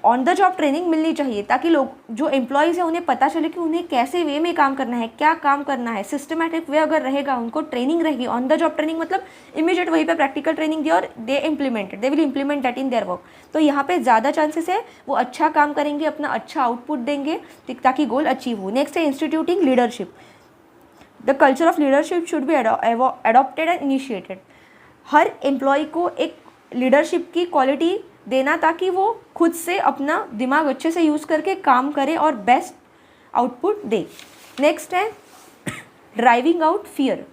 On the job training मिलनी चाहिए ताकि लोग जो एम्प्लॉयज़ हैं उन्हें पता चले कि उन्हें कैसे वे में काम करना है, क्या काम करना है। सिस्टमैटिक वे अगर रहेगा, उनको ट्रेनिंग रहेगी। ऑन द जॉब ट्रेनिंग मतलब इमीडिएट वहीं पे प्रैक्टिकल ट्रेनिंग दी और they will implement that in their work. तो यहाँ पे ज़्यादा चांसेस है वो अच्छा काम करेंगे, अपना अच्छा आउटपुट देंगे ताकि गोल अचीव हो। नेक्स्ट है instituting leadership. The culture of leadership should be adopted and initiated. हर एम्प्लॉय को एक लीडरशिप की क्वालिटी देना ताकि वो खुद से अपना दिमाग अच्छे से यूज़ करके काम करे और बेस्ट आउटपुट दे। नेक्स्ट है driving out fear.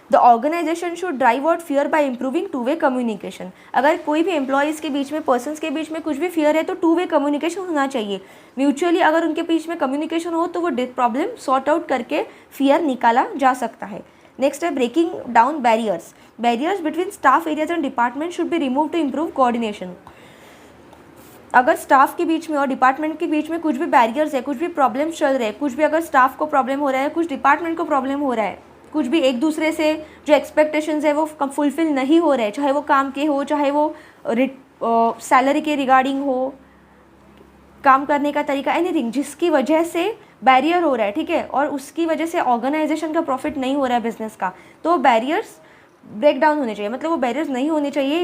The organisation should drive out fear by improving two way communication. अगर कोई भी एम्प्लॉयज़ के बीच में, पर्सन्स के बीच में कुछ भी फियर है तो टू वे कम्युनिकेशन होना चाहिए। म्यूचुअली अगर उनके बीच में कम्युनिकेशन हो तो वो प्रॉब्लम सॉर्ट आउट करके फियर निकाला जा सकता है। नेक्स्ट है breaking down barriers. Barriers between staff areas and department should be remove to improve coordination. अगर स्टाफ के बीच में और डिपार्टमेंट के बीच में कुछ भी बैरियर्स है, कुछ भी प्रॉब्लम्स चल रहे हैं, कुछ भी अगर स्टाफ को प्रॉब्लम हो रहा है, कुछ डिपार्टमेंट को प्रॉब्लम हो रहा है, कुछ भी एक दूसरे से जो एक्सपेक्टेशंस है वो फुलफिल नहीं हो रहे, चाहे वो काम के हो, चाहे वो सैलरी के रिगार्डिंग हो, काम करने का तरीका, एनीथिंग जिसकी वजह से बैरियर हो रहा है, ठीक है, और उसकी वजह से ऑर्गेनाइजेशन का प्रॉफिट नहीं हो रहा है बिजनेस का, तो बैरियर्स ब्रेक डाउन होने चाहिए। मतलब वो बैरियर्स नहीं होने चाहिए,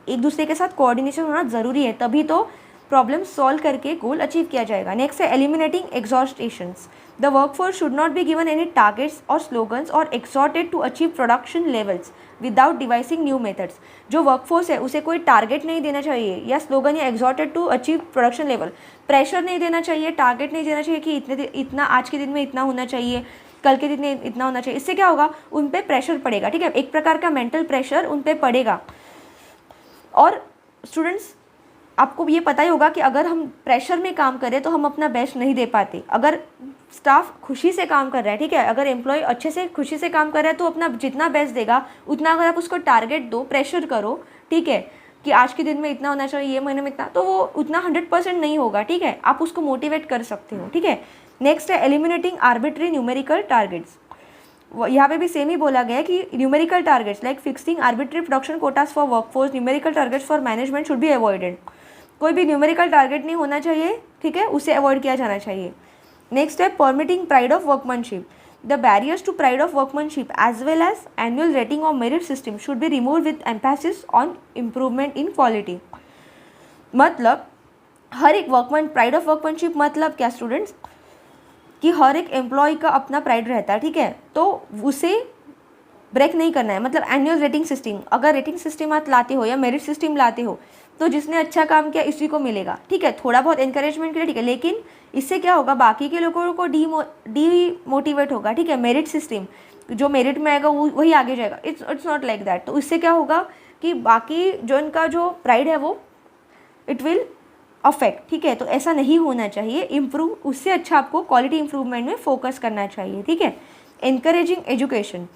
एक दूसरे के साथ कोऑर्डिनेशन होना ज़रूरी है, तभी तो प्रॉब्लम सॉल्व करके गोल अचीव किया जाएगा। नेक्स्ट है eliminating exhortations. The workforce should not be given any targets और स्लोगन्स और exhorted to achieve production levels without devising new methods. जो वर्कफोर्स है उसे कोई टारगेट नहीं देना चाहिए या स्लोगन या exhorted to achieve production level, pressure नहीं देना चाहिए, टारगेट नहीं देना चाहिए कि इतना आज के दिन में इतना होना चाहिए, कल के दिन में इतना होना चाहिए। इससे क्या होगा, उन पे प्रेशर पड़ेगा, ठीक है, एक प्रकार का मेंटल प्रेशर उन पे पड़ेगा। और स्टूडेंट्स आपको ये पता ही होगा कि अगर हम प्रेशर में काम करें तो हम अपना बेस्ट नहीं दे पाते। अगर स्टाफ खुशी से काम कर रहा है, ठीक है, अगर एम्प्लॉय अच्छे से खुशी से काम कर रहा है तो अपना जितना बेस्ट देगा उतना। अगर आप उसको टारगेट दो, प्रेशर करो, ठीक है, कि आज के दिन में इतना होना चाहिए, ये महीने में इतना, तो वो उतना 100% नहीं होगा, ठीक है। आप उसको मोटिवेट कर सकते हो, ठीक है। नेक्स्ट है एलिमिनेटिंग आर्बिट्री न्यूमेरिकल टारगेट्स। यहाँ पे भी सेम ही बोला गया है कि numerical targets like fixing arbitrary production quotas for workforce, numerical targets for management should be avoided. कोई भी न्यूमेरिकल टारगेट नहीं होना चाहिए, ठीक है, उसे अवॉइड किया जाना चाहिए। नेक्स्ट है permitting pride of workmanship. The barriers to pride of workmanship as well as annual rating of merit system should be remove with emphasis on improvement in quality. मतलब हर एक वर्कमैन, प्राइड ऑफ वर्कमैनशिप मतलब क्या students, कि हर एक employ का अपना pride रहता है, ठीक है, तो उसे ब्रेक नहीं करना है। मतलब एनुअल रेटिंग सिस्टम, अगर रेटिंग सिस्टम आप लाते हो या मेरिट सिस्टम लाते हो तो जिसने अच्छा काम किया इसी को मिलेगा, ठीक है, थोड़ा बहुत एनकरेजमेंट के लिए, ठीक है, लेकिन इससे क्या होगा, बाकी के लोगों को डीमोटिवेट होगा, ठीक है। मेरिट सिस्टम, जो मेरिट में आएगा वही आगे जाएगा, इट्स नॉट लाइक दैट। तो इससे क्या होगा कि बाकी जो इनका जो प्राइड है वो इट विल अफेक्ट, ठीक है, तो ऐसा नहीं होना चाहिए। इम्प्रूव, उससे अच्छा आपको क्वालिटी इंप्रूवमेंट में फोकस करना चाहिए, ठीक है। Encouraging education.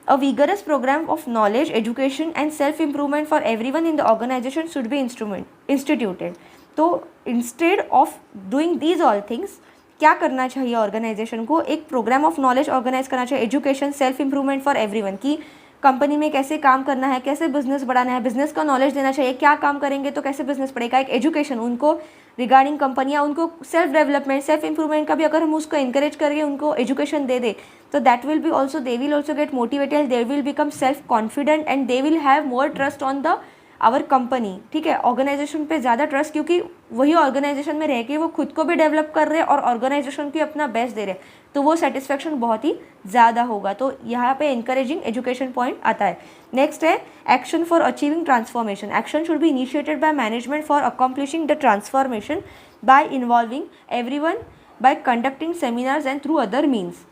A vigorous program of knowledge, education and self-improvement for everyone in the organization should be instituted. तो instead of doing these all things, क्या करना चाहिए ऑर्गेनाइजेशन को, एक प्रोग्राम ऑफ नॉलेज ऑर्गेनाइज करना चाहिए, education, self improvement for everyone, की company में कैसे काम करना है, कैसे बिजनेस बढ़ाना है, बिजनेस का नॉलेज देना चाहिए, क्या काम करेंगे तो कैसे बिजनेस बढ़ेगा, एक एजुकेशन उनको रिगार्डिंग कंपनियाँ, उनको सेल्फ डेवलपमेंट, सेल्फ इंप्रूवमेंट का भी अगर हम उसको इंकरेज करके उनको एजुकेशन दे दे तो that will be also, they will also get motivated, they will become self confident and they will have more trust on the our company. ठीक है, ऑर्गेनाइजेशन पे ज़्यादा ट्रस्ट, क्योंकि वही ऑर्गेनाइजेशन में रह के वो खुद को भी डेवलप कर रहे हैं और ऑर्गेनाइजेशन की अपना बेस्ट दे रहे हैं, तो वो सेटिस्फेक्शन बहुत ही ज़्यादा होगा। तो यहाँ पे इंकरेजिंग एजुकेशन पॉइंट आता है। नेक्स्ट है action for achieving transformation. Action should be initiated by management for accomplishing the transformation bye involving everyone, bye conducting seminars and through other means.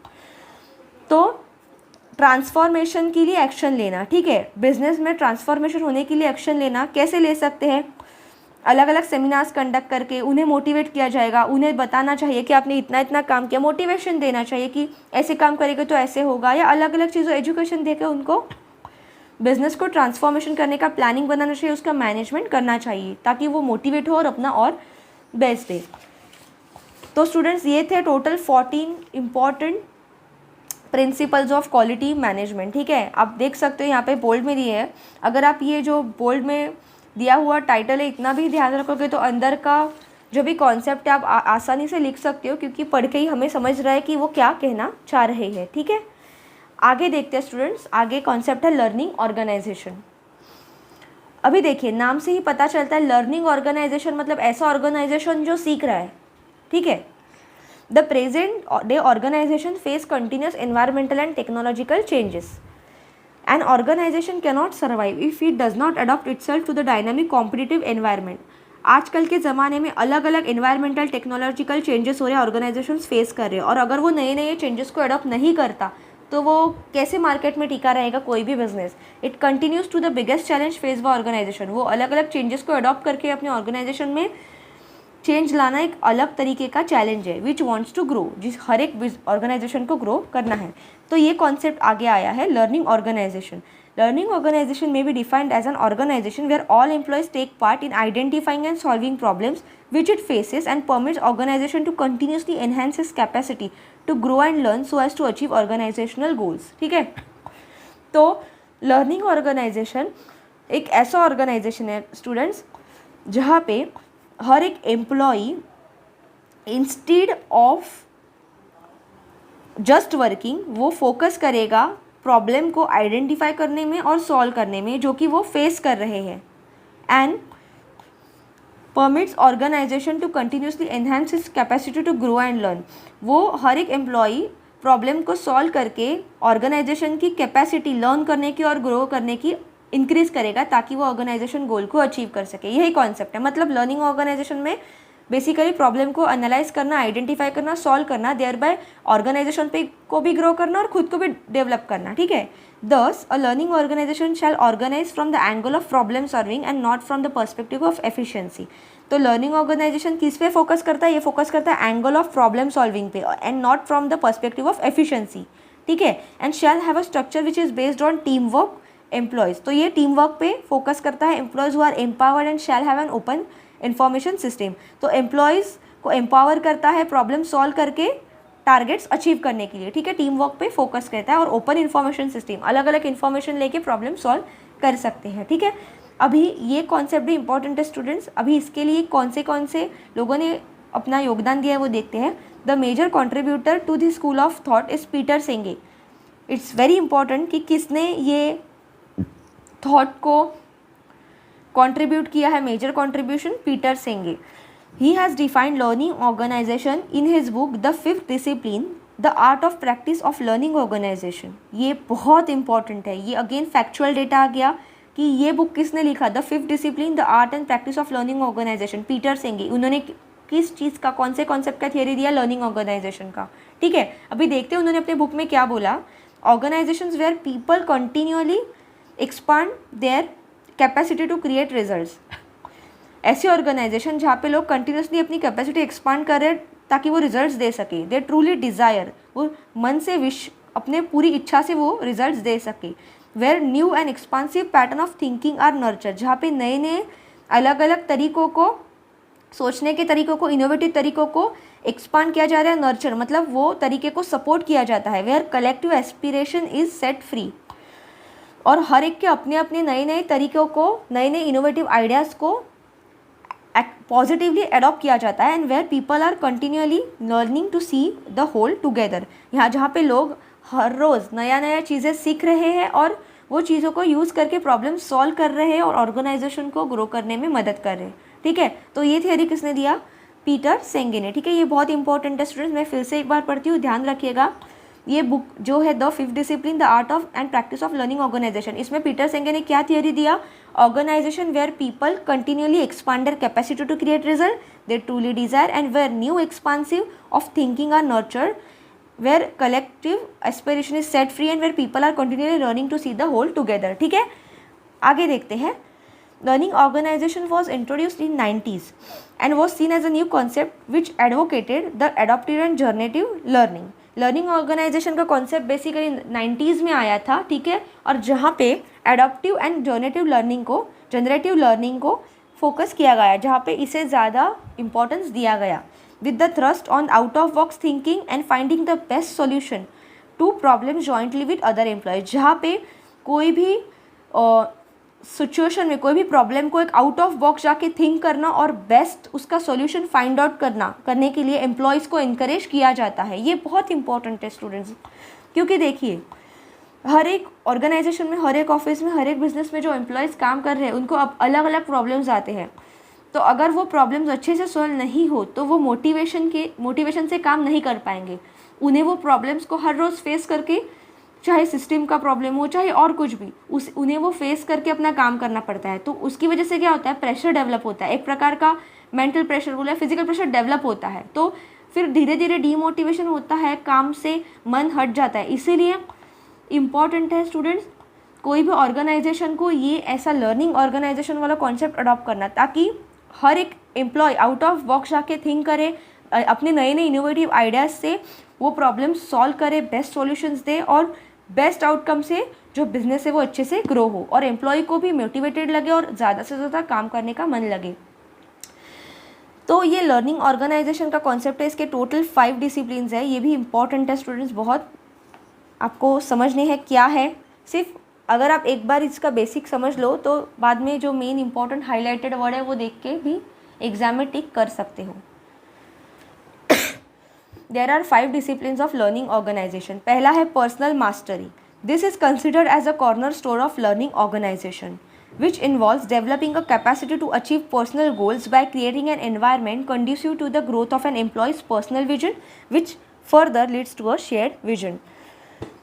तो ट्रांसफॉर्मेशन के लिए एक्शन लेना, ठीक है, बिजनेस में ट्रांसफॉर्मेशन होने के लिए एक्शन लेना कैसे ले सकते हैं, अलग अलग सेमिनार्स कंडक्ट करके उन्हें मोटिवेट किया जाएगा, उन्हें बताना चाहिए कि आपने इतना इतना काम किया, मोटिवेशन देना चाहिए कि ऐसे काम करेंगे तो ऐसे होगा, या अलग अलग चीज़ों एजुकेशन देकर उनको बिजनेस को ट्रांसफॉर्मेशन करने का प्लानिंग बनाना चाहिए, उसका मैनेजमेंट करना चाहिए ताकि वो मोटिवेट हो और अपना और बेस्ट दे। तो स्टूडेंट्स ये थे total 14 important principles of quality management. ठीक है, आप देख सकते हो यहाँ पे बोल्ड में दिए है, अगर आप ये जो बोल्ड में दिया हुआ टाइटल है इतना भी ध्यान रखोगे तो अंदर का जो भी कॉन्सेप्ट है आप आसानी से लिख सकते हो, क्योंकि पढ़ के ही हमें समझ रहा है कि वो क्या कहना चाह रहे हैं। ठीक है, आगे देखते हैं स्टूडेंट्स, आगे कॉन्सेप्ट है लर्निंग ऑर्गेनाइजेशन। अभी देखिए नाम से ही पता चलता है लर्निंग ऑर्गेनाइजेशन मतलब ऐसा ऑर्गेनाइजेशन जो सीख रहा है। ठीक है, The present day organization face continuous environmental and technological changes. An organization cannot survive if it does not adapt itself to the dynamic competitive environment. आजकल के ज़माने में अलग अलग environmental technological changes हो रहे हैं, ऑर्गेनाइजेशंस फेस कर रहे हैं, और अगर वो नए नए चेंजेस को अडॉप्ट नहीं करता तो वो कैसे मार्केट में टिका रहेगा कोई भी business. It continues to the biggest challenge face by organisation. वो अलग अलग चेंजेस को अडॉप्ट करके अपने ऑर्गेनाइजेशन में चेंज लाना एक अलग तरीके का चैलेंज है, विच वॉन्ट्स टू ग्रो, जिस हर एक ऑर्गेनाइजेशन को ग्रो करना है। तो ये कॉन्सेप्ट आगे आया है लर्निंग ऑर्गेनाइजेशन। लर्निंग ऑर्गेनाइजेशन में be defined as an organisation where all employees take part in identifying and solving problems which it faces and permits organisation to continuously enhance its capacity to grow and learn so as to achieve organisational goals. ठीक है, तो learning organisation एक ऐसा organisation है students जहाँ पे हर एक employee instead of just working वो फोकस करेगा प्रॉब्लम को आइडेंटिफाई करने में और सॉल्व करने में जो कि वो फेस कर रहे हैं, and permits organisation to continuously enhance its capacity to grow and learn. वो हर एक एम्प्लॉई प्रॉब्लम को सॉल्व करके ऑर्गेनाइजेशन की कैपेसिटी लर्न करने की और ग्रो करने की इंक्रीज करेगा ताकि वो ऑर्गेनाइजेशन गोल को अचीव कर सके। यही कॉन्सेप्ट है, मतलब लर्निंग ऑर्गेनाइजेशन में बेसिकली प्रॉब्लम को एनालाइज करना, आइडेंटिफाई करना, सॉल्व करना, देयर बाय ऑर्गेनाइजेशन पे को भी ग्रो करना और खुद को भी डेवलप करना। ठीक है, thus a learning organisation shall organise from the angle of problem solving and not from the perspective of efficiency. तो लर्निंग ऑर्गेनाइजेशन किस पे फोकस करता है, ये फोकस करता है एंगल ऑफ प्रॉब्लम सॉल्विंग पे and not from the perspective of efficiency. ठीक है, and shall have a structure which is based on team work employees. तो ये टीम वर्क पे फोकस करता है, employees who are empowered and shall have an open information system. तो employees को empower करता है प्रॉब्लम सॉल्व करके टारगेट्स अचीव करने के लिए। ठीक है, टीम वर्क पे फोकस करता है और ओपन इन्फॉर्मेशन सिस्टम, अलग अलग इन्फॉर्मेशन लेके प्रॉब्लम सॉल्व कर सकते हैं। ठीक है, अभी ये कॉन्सेप्ट भी इंपॉर्टेंट है स्टूडेंट्स। अभी इसके लिए कौन से लोगों ने अपना योगदान दिया है वो देखते हैं। The major contributor to the school of thought is Peter Senge. It's very important कि किसने ये थॉट को कंट्रीब्यूट किया है, major contribution Peter Senge. He has defined learning organisation in his book the fifth discipline the art of practice of learning organisation. ये बहुत important है, ये अगेन फैक्चुअल डेटा आ गया कि ये बुक किसने लिखा, the fifth discipline the art and practice of learning organisation, Peter Senge. उन्होंने किस चीज़ का, कौन से कॉन्सेप्ट का थियरी दिया, लर्निंग ऑर्गेनाइजेशन का। ठीक है, अभी देखते हैं उन्होंने अपने बुक में क्या बोला। Organisations where people continuously expand their capacity to create results. ऐसी ऑर्गेनाइजेशन जहाँ पे लोग कंटिन्यूसली अपनी कैपेसिटी एक्सपांड कर रहे हैं ताकि वो रिजल्ट्स दे सके, दे ट्रूली डिज़ायर, वो मन से विश, अपने पूरी इच्छा से वो रिजल्ट्स दे सके। Where new and expansive pattern of thinking are nurture, जहाँ पे नए नए अलग अलग तरीक़ों को, सोचने के तरीक़ों को, इनोवेटिव तरीक़ों को एक्सपांड किया जा रहा है। नर्चर मतलब वो तरीके को सपोर्ट किया जाता है। Where collective aspiration is set free. और हर एक के अपने अपने नए नए तरीक़ों को, नए नए इनोवेटिव आइडियाज़ को पॉजिटिवली अडॉप्ट किया जाता है, and where people are continually learning to see the whole together. यहाँ जहाँ पे लोग हर रोज़ नया नया चीज़ें सीख रहे हैं और वो चीज़ों को यूज़ करके प्रॉब्लम सॉल्व कर रहे हैं और ऑर्गेनाइजेशन को ग्रो करने में मदद कर रहे हैं। ठीक है, तो ये थियरी किसने दिया? पीटर सेंगे ने। ठीक है, ये बहुत इंपॉर्टेंट है स्टूडेंट्स, मैं फिर से एक बार पढ़ती हूँ, ध्यान रखिएगा। ये बुक जो है the fifth discipline the art of and practice of learning organisation, इसमें पीटर सेंगे ने क्या थियरी दिया? Organisation where people continuously expand their capacity to create result they truly desire and where new expansive of thinking are nurtured, where collective aspiration is set free and where people are continually learning to see the whole together। ठीक है, आगे देखते हैं। Learning organization was introduced in 90s and was seen as a new concept which advocated the adaptive and generative learning। Learning organisation का concept basically 90s में आया था। ठीक है, और जहाँ पे एडॉप्टिव एंड जनरेटिव लर्निंग को फोकस किया गया, जहाँ पे इसे ज़्यादा इम्पोर्टेंस दिया गया, with the thrust on out of box thinking and finding the best solution to problems jointly with other employees। जहाँ पे कोई भी सिचुएशन में कोई भी प्रॉब्लम को एक आउट ऑफ बॉक्स जाके थिंक करना और बेस्ट उसका सॉल्यूशन फाइंड आउट करने के लिए एम्प्लॉयज़ को इनकरेज किया जाता है। ये बहुत इंपॉर्टेंट है स्टूडेंट्स, क्योंकि देखिए हर एक ऑर्गेनाइजेशन में, हर एक ऑफिस में, हर एक बिजनेस में जो एम्प्लॉयज़ काम कर रहे हैं उनको अब अलग अलग प्रॉब्लम्स आते हैं। तो अगर वो प्रॉब्लम्स अच्छे से सॉल्व नहीं हो तो वो मोटिवेशन से काम नहीं कर पाएंगे। उन्हें वो प्रॉब्लम्स को हर रोज़ फेस करके, चाहे सिस्टम का प्रॉब्लम हो चाहे और कुछ भी, उन्हें वो फेस करके अपना काम करना पड़ता है। तो उसकी वजह से क्या होता है? प्रेशर डेवलप होता है, एक प्रकार का मेंटल प्रेशर बोला, फिजिकल प्रेशर डेवलप होता है। तो फिर धीरे धीरे डीमोटिवेशन होता है, काम से मन हट जाता है। इसीलिए इम्पॉर्टेंट है स्टूडेंट्स, कोई भी ऑर्गेनाइजेशन को ये ऐसा लर्निंग ऑर्गेनाइजेशन वाला कॉन्सेप्ट अडॉप्ट करना, ताकि हर एक एम्प्लॉय आउट ऑफ बॉक्स जाके थिंक करे, अपने नए नए इनोवेटिव आइडियाज़ से वो प्रॉब्लम सॉल्व करे, बेस्ट सॉल्यूशंस दे और बेस्ट आउटकम से जो बिजनेस है वो अच्छे से ग्रो हो और एम्प्लॉय को भी मोटिवेटेड लगे और ज़्यादा से ज़्यादा काम करने का मन लगे। तो ये लर्निंग ऑर्गेनाइजेशन का कॉन्सेप्ट है। इसके टोटल 5 डिसिप्लिन्स है। ये भी इंपॉर्टेंट है स्टूडेंट्स, बहुत आपको समझने हैं क्या है। सिर्फ अगर आप एक बार इसका बेसिक समझ लो तो बाद में जो मेन इंपॉर्टेंट हाईलाइटेड वर्ड है वो देख के भी एग्जाम में टिक कर सकते हो। There are 5 disciplines of learning organisation. पहला है personal mastery. This is considered as a corner store of learning organisation which involves developing a capacity to achieve personal goals by creating an environment conducive to the growth of an employee's personal vision which further leads to a shared vision।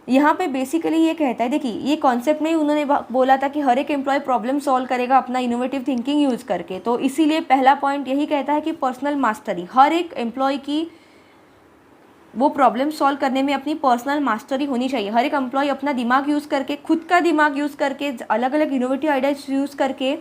यहाँ पे basically ये कहता है, देखिए ये concept में उन्होंने बोला था कि हर एक एम्प्लॉय प्रॉब्लम सॉल्व करेगा अपना इनोवेटिव थिंकिंग यूज़ करके। तो इसीलिए पहला पॉइंट यही कहता है कि पर्सनल मास्टरी, हर एक एम्प्लॉय की वो प्रॉब्लम सॉल्व करने में अपनी पर्सनल मास्टरी होनी चाहिए। हर एक एम्प्लॉय अपना दिमाग यूज़ करके, खुद का दिमाग यूज़ करके, अलग अलग इनोवेटिव आइडियाज यूज़ करके,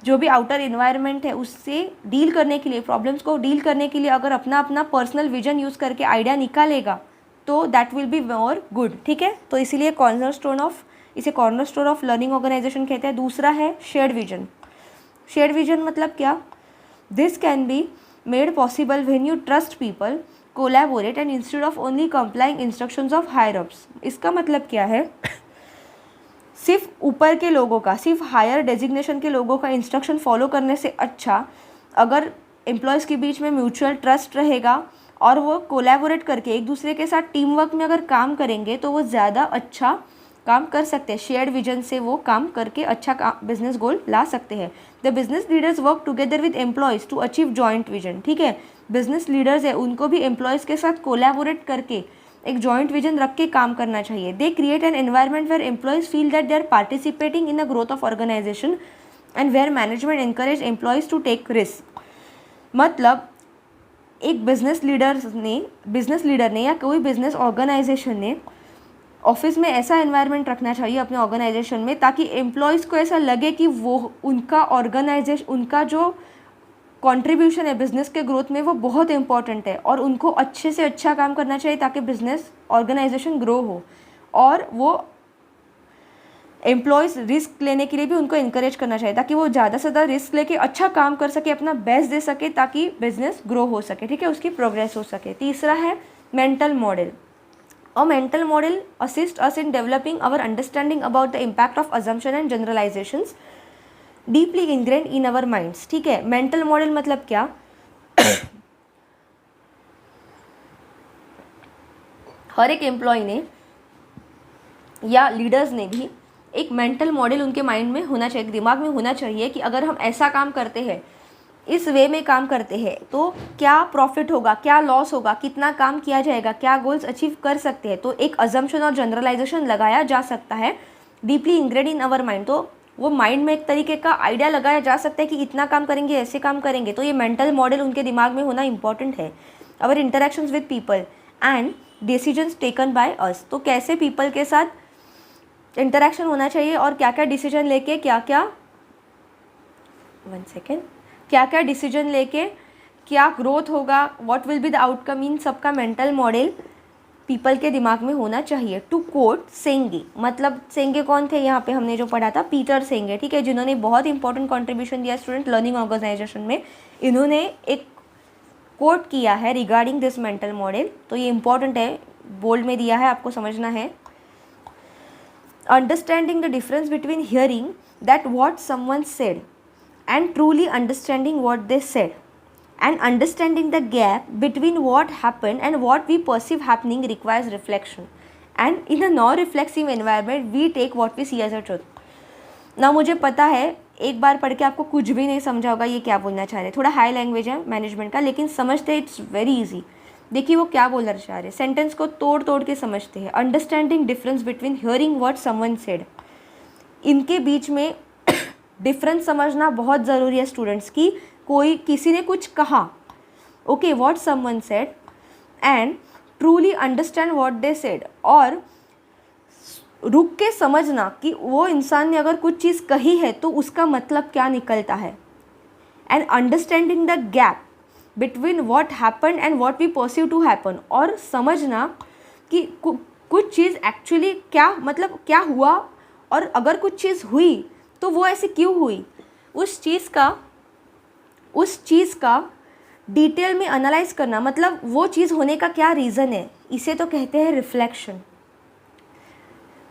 जो भी आउटर इन्वायरमेंट है उससे डील करने के लिए, प्रॉब्लम्स को डील करने के लिए अगर अपना अपना पर्सनल विजन यूज़ करके आइडिया निकालेगा तो that will be more good. ठीक है, तो इसीलिए इसे cornerstone of learning organisation कहते हैं। दूसरा है शेयर्ड विजन। शेयर्ड विजन मतलब क्या? This can be made possible when you trust people, collaborate and instead of only complying instructions of higher ups. इसका मतलब क्या है? सिर्फ ऊपर के लोगों का, सिर्फ हायर डेजिग्नेशन के लोगों का इंस्ट्रक्शन फॉलो करने से अच्छा अगर एम्प्लॉयज़ के बीच में म्यूचुअल ट्रस्ट रहेगा और वो कोलैबोरेट करके एक दूसरे के साथ टीम वर्क में अगर काम करेंगे तो वो ज़्यादा अच्छा काम कर सकते हैं। शेयर्ड विजन से वो काम करके अच्छा बिजनेस गोल ला सकते हैं। The business leaders work together with employees to achieve joint vision. ठीक है, बिजनेस लीडर्स है उनको भी एम्प्लॉयज़ के साथ कोलैबोरेट करके एक जॉइंट विजन रख के काम करना चाहिए। They create an environment where employees feel that they are participating in the growth of organisation and where management encourage employees to take risk. मतलब एक बिजनेस लीडर ने या कोई बिजनेस ऑर्गेनाइजेशन ने ऑफिस में ऐसा एनवायरनमेंट रखना चाहिए अपने ऑर्गेनाइजेशन में ताकि एम्प्लॉयज़ को ऐसा लगे कि वो उनका जो कंट्रीब्यूशन है बिज़नेस के ग्रोथ में वो बहुत इंपॉर्टेंट है और उनको अच्छे से अच्छा काम करना चाहिए ताकि बिज़नेस ऑर्गेनाइजेशन ग्रो हो। और वो एम्प्लॉयज़ रिस्क लेने के लिए भी उनको इनकरेज करना चाहिए ताकि वो ज़्यादा से ज़्यादा रिस्क लेके अच्छा काम कर सके, अपना बेस्ट दे सके ताकि बिजनेस ग्रो हो सके। ठीक है, उसकी प्रोग्रेस हो सके। तीसरा है mental model. A mental model assists us in developing our understanding about the impact of assumption and generalizations deeply ingrained in our minds. ठीक है, mental model मतलब क्या? हर एक एम्प्लॉय ने या लीडर्स ने भी एक मेंटल मॉडल उनके माइंड में होना चाहिए, दिमाग में होना चाहिए कि अगर हम ऐसा काम करते हैं, इस वे में काम करते हैं तो क्या प्रॉफिट होगा, क्या लॉस होगा, कितना काम किया जाएगा, क्या गोल्स अचीव कर सकते हैं. तो एक अजम्पशन और जनरलाइजेशन लगाया जा सकता है डीपली इंग्रेड इन अवर माइंड. तो वो माइंड में एक तरीके का आइडिया लगाया जा सकता है कि इतना काम करेंगे, ऐसे काम करेंगे. तो ये मेंटल मॉडल उनके दिमाग में होना इंपॉर्टेंट है. Our interactions with people and decisions taken by us. तो कैसे पीपल के साथ इंटरेक्शन होना चाहिए और क्या क्या डिसीजन लेके क्या क्या डिसीजन लेके क्या ग्रोथ होगा, what will be the outcome, इन सबका मेंटल मॉडल पीपल के दिमाग में होना चाहिए. टू कोट सेंगे, मतलब सेंगे कौन थे यहाँ पे हमने जो पढ़ा था, पीटर सेंगे. ठीक है, जिन्होंने बहुत इंपॉर्टेंट कंट्रीब्यूशन दिया स्टूडेंट लर्निंग ऑर्गेनाइजेशन में. इन्होंने एक कोट किया है रिगार्डिंग दिस मेंटल मॉडल. तो ये इंपॉर्टेंट है, बोल्ड में दिया है, आपको समझना है. Understanding the difference between hearing that what someone said and truly understanding what they said, and understanding the gap between what happened and what we perceive happening requires reflection, and in a non-reflexive environment we take what we see as a truth. ना मुझे पता है एक बार पढ़ के आपको कुछ भी नहीं समझा होगा ये क्या बोलना चाह रहे. थोड़ा हाई लैंग्वेज है मैनेजमेंट का, लेकिन समझते इट्स वेरी इजी. देखिए वो क्या बोलना चाह रहे, सेंटेंस को तोड़ तोड़ के समझते हैं. Understanding difference between hearing what someone said, इनके बीच में डिफरेंस समझना बहुत ज़रूरी है स्टूडेंट्स की. किसी ने कुछ कहा, okay, what someone said, and truly understand what they said, और रुक के समझना कि वो इंसान ने अगर कुछ चीज़ कही है तो उसका मतलब क्या निकलता है. And understanding the gap between what happen and what we perceive to happen, और समझना कि कुछ चीज़ एक्चुअली क्या मतलब क्या हुआ, और अगर कुछ चीज़ हुई तो वो ऐसे क्यों हुई. उस चीज़ का डिटेल में एनालाइज करना, मतलब वो चीज़ होने का क्या रीज़न है. इसे तो कहते हैं रिफ्लेक्शन.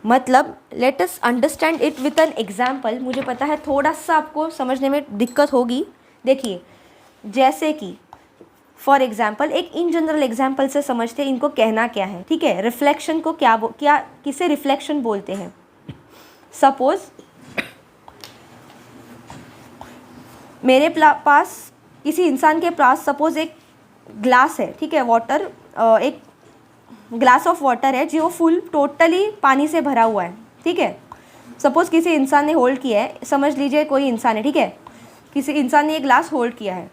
मतलब let us understand it with an example. मुझे पता है थोड़ा सा आपको समझने में दिक्कत होगी. देखिए, जैसे कि फॉर एग्जाम्पल एक इन जनरल एग्जाम्पल से समझते हैं इनको कहना क्या है. ठीक है, रिफ्लेक्शन को किसे रिफ्लेक्शन बोलते हैं. सपोज मेरे पास किसी इंसान के पास सपोज एक ग्लास है. ठीक है, वाटर, एक ग्लास ऑफ वाटर है जो फुल टोटली पानी से भरा हुआ है. ठीक है, सपोज किसी इंसान ने होल्ड किया है, समझ लीजिए कोई इंसान है. ठीक है, किसी इंसान ने ये ग्लास होल्ड किया है.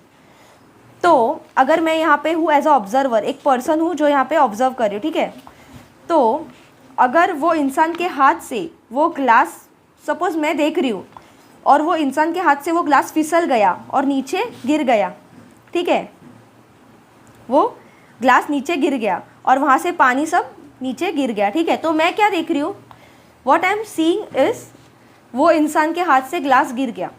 तो अगर मैं यहाँ पे हूँ एज अ ऑब्जर्वर, एक पर्सन हूँ जो यहाँ पे ऑब्जर्व कर रही हूँ. ठीक है, तो अगर वो इंसान के हाथ से वो ग्लास, सपोज मैं देख रही हूँ और वो इंसान के हाथ से वो ग्लास फिसल गया और नीचे गिर गया. ठीक है, वो ग्लास नीचे गिर गया और वहाँ से पानी सब नीचे गिर गया. ठीक है, तो मैं क्या देख रही हूँ, what I am seeing is वो इंसान के हाथ से ग्लास गिर गया.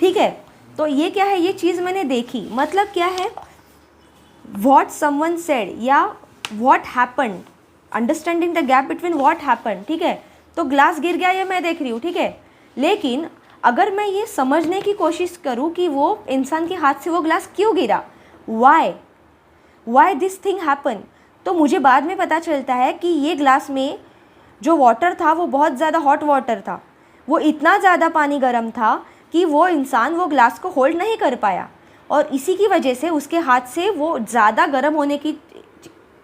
ठीक है, तो ये क्या है, ये चीज़ मैंने देखी. मतलब क्या है, व्हाट समवन सेड या what happen, understanding the gap between what happen. ठीक है, तो ग्लास गिर गया ये मैं देख रही हूँ. ठीक है, लेकिन अगर मैं ये समझने की कोशिश करूँ कि वो इंसान के हाथ से वो ग्लास क्यों गिरा, वाई दिस थिंग हैपन, तो मुझे बाद में पता चलता है कि ये ग्लास में जो वाटर था वो बहुत ज़्यादा हॉट वाटर था. वो इतना ज़्यादा पानी गर्म था कि वो इंसान वो ग्लास को होल्ड नहीं कर पाया, और इसी की वजह से उसके हाथ से वो ज़्यादा गर्म होने की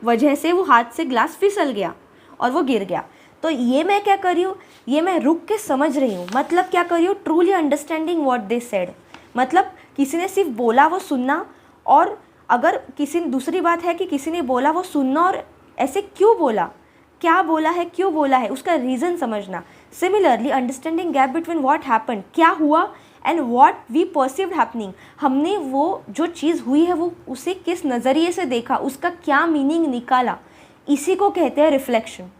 वजह से वो हाथ से ग्लास फिसल गया और वो गिर गया. तो ये मैं क्या कर रही हूँ, ये मैं रुक के समझ रही हूँ. मतलब क्या कर रही हूँ, truly understanding what they said. मतलब किसी ने सिर्फ बोला वो सुनना, और अगर किसी दूसरी बात है कि किसी ने बोला वो सुनना और ऐसे क्यों बोला, क्या बोला है, क्यों बोला है, उसका रीज़न समझना. Similarly understanding gap between what happen, क्या हुआ, and what we perceived happening, हमने वो जो चीज़ हुई है वो उसे किस नज़रिए से देखा, उसका क्या मीनिंग निकाला. इसी को कहते हैं रिफ्लेक्शन.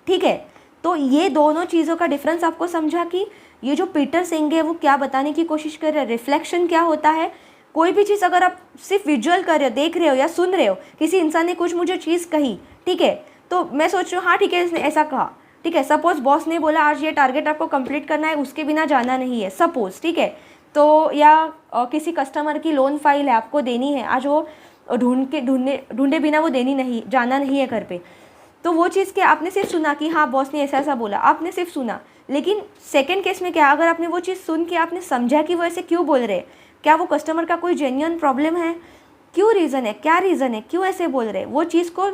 ठीक है, तो ये दोनों चीज़ों का डिफरेंस आपको समझा कि ये जो पीटर सेंगे है वो क्या बताने की कोशिश कर रहे हैं. रिफ्लेक्शन क्या होता है, कोई भी चीज़ अगर आप सिर्फ विजुअल कर रहे हो, देख रहे हो या सुन रहे हो, किसी इंसान ने कुछ मुझे चीज़ कही, ठीक है, तो मैं सोच रही हूँ हाँ ठीक है इसने ऐसा कहा, ठीक है, सपोज बॉस ने बोला आज ये टारगेट आपको कंप्लीट करना है, उसके बिना जाना नहीं है, सपोज, ठीक है, तो या किसी कस्टमर की लोन फाइल है आपको देनी है, आज वो ढूंढे बिना वो देनी नहीं, जाना नहीं है घर पे, तो वो चीज़ क्या आपने सिर्फ सुना कि हाँ बॉस ने ऐसा ऐसा बोला, आपने सिर्फ सुना, लेकिन सेकंड केस में क्या, अगर आपने वो चीज़ सुन के आपने समझा कि वो ऐसे क्यों बोल रहे हैं, क्या वो कस्टमर का कोई जेन्युइन प्रॉब्लम है, क्यों रीज़न है, क्या रीज़न है, क्यों ऐसे बोल रहे हैं, वो चीज़ को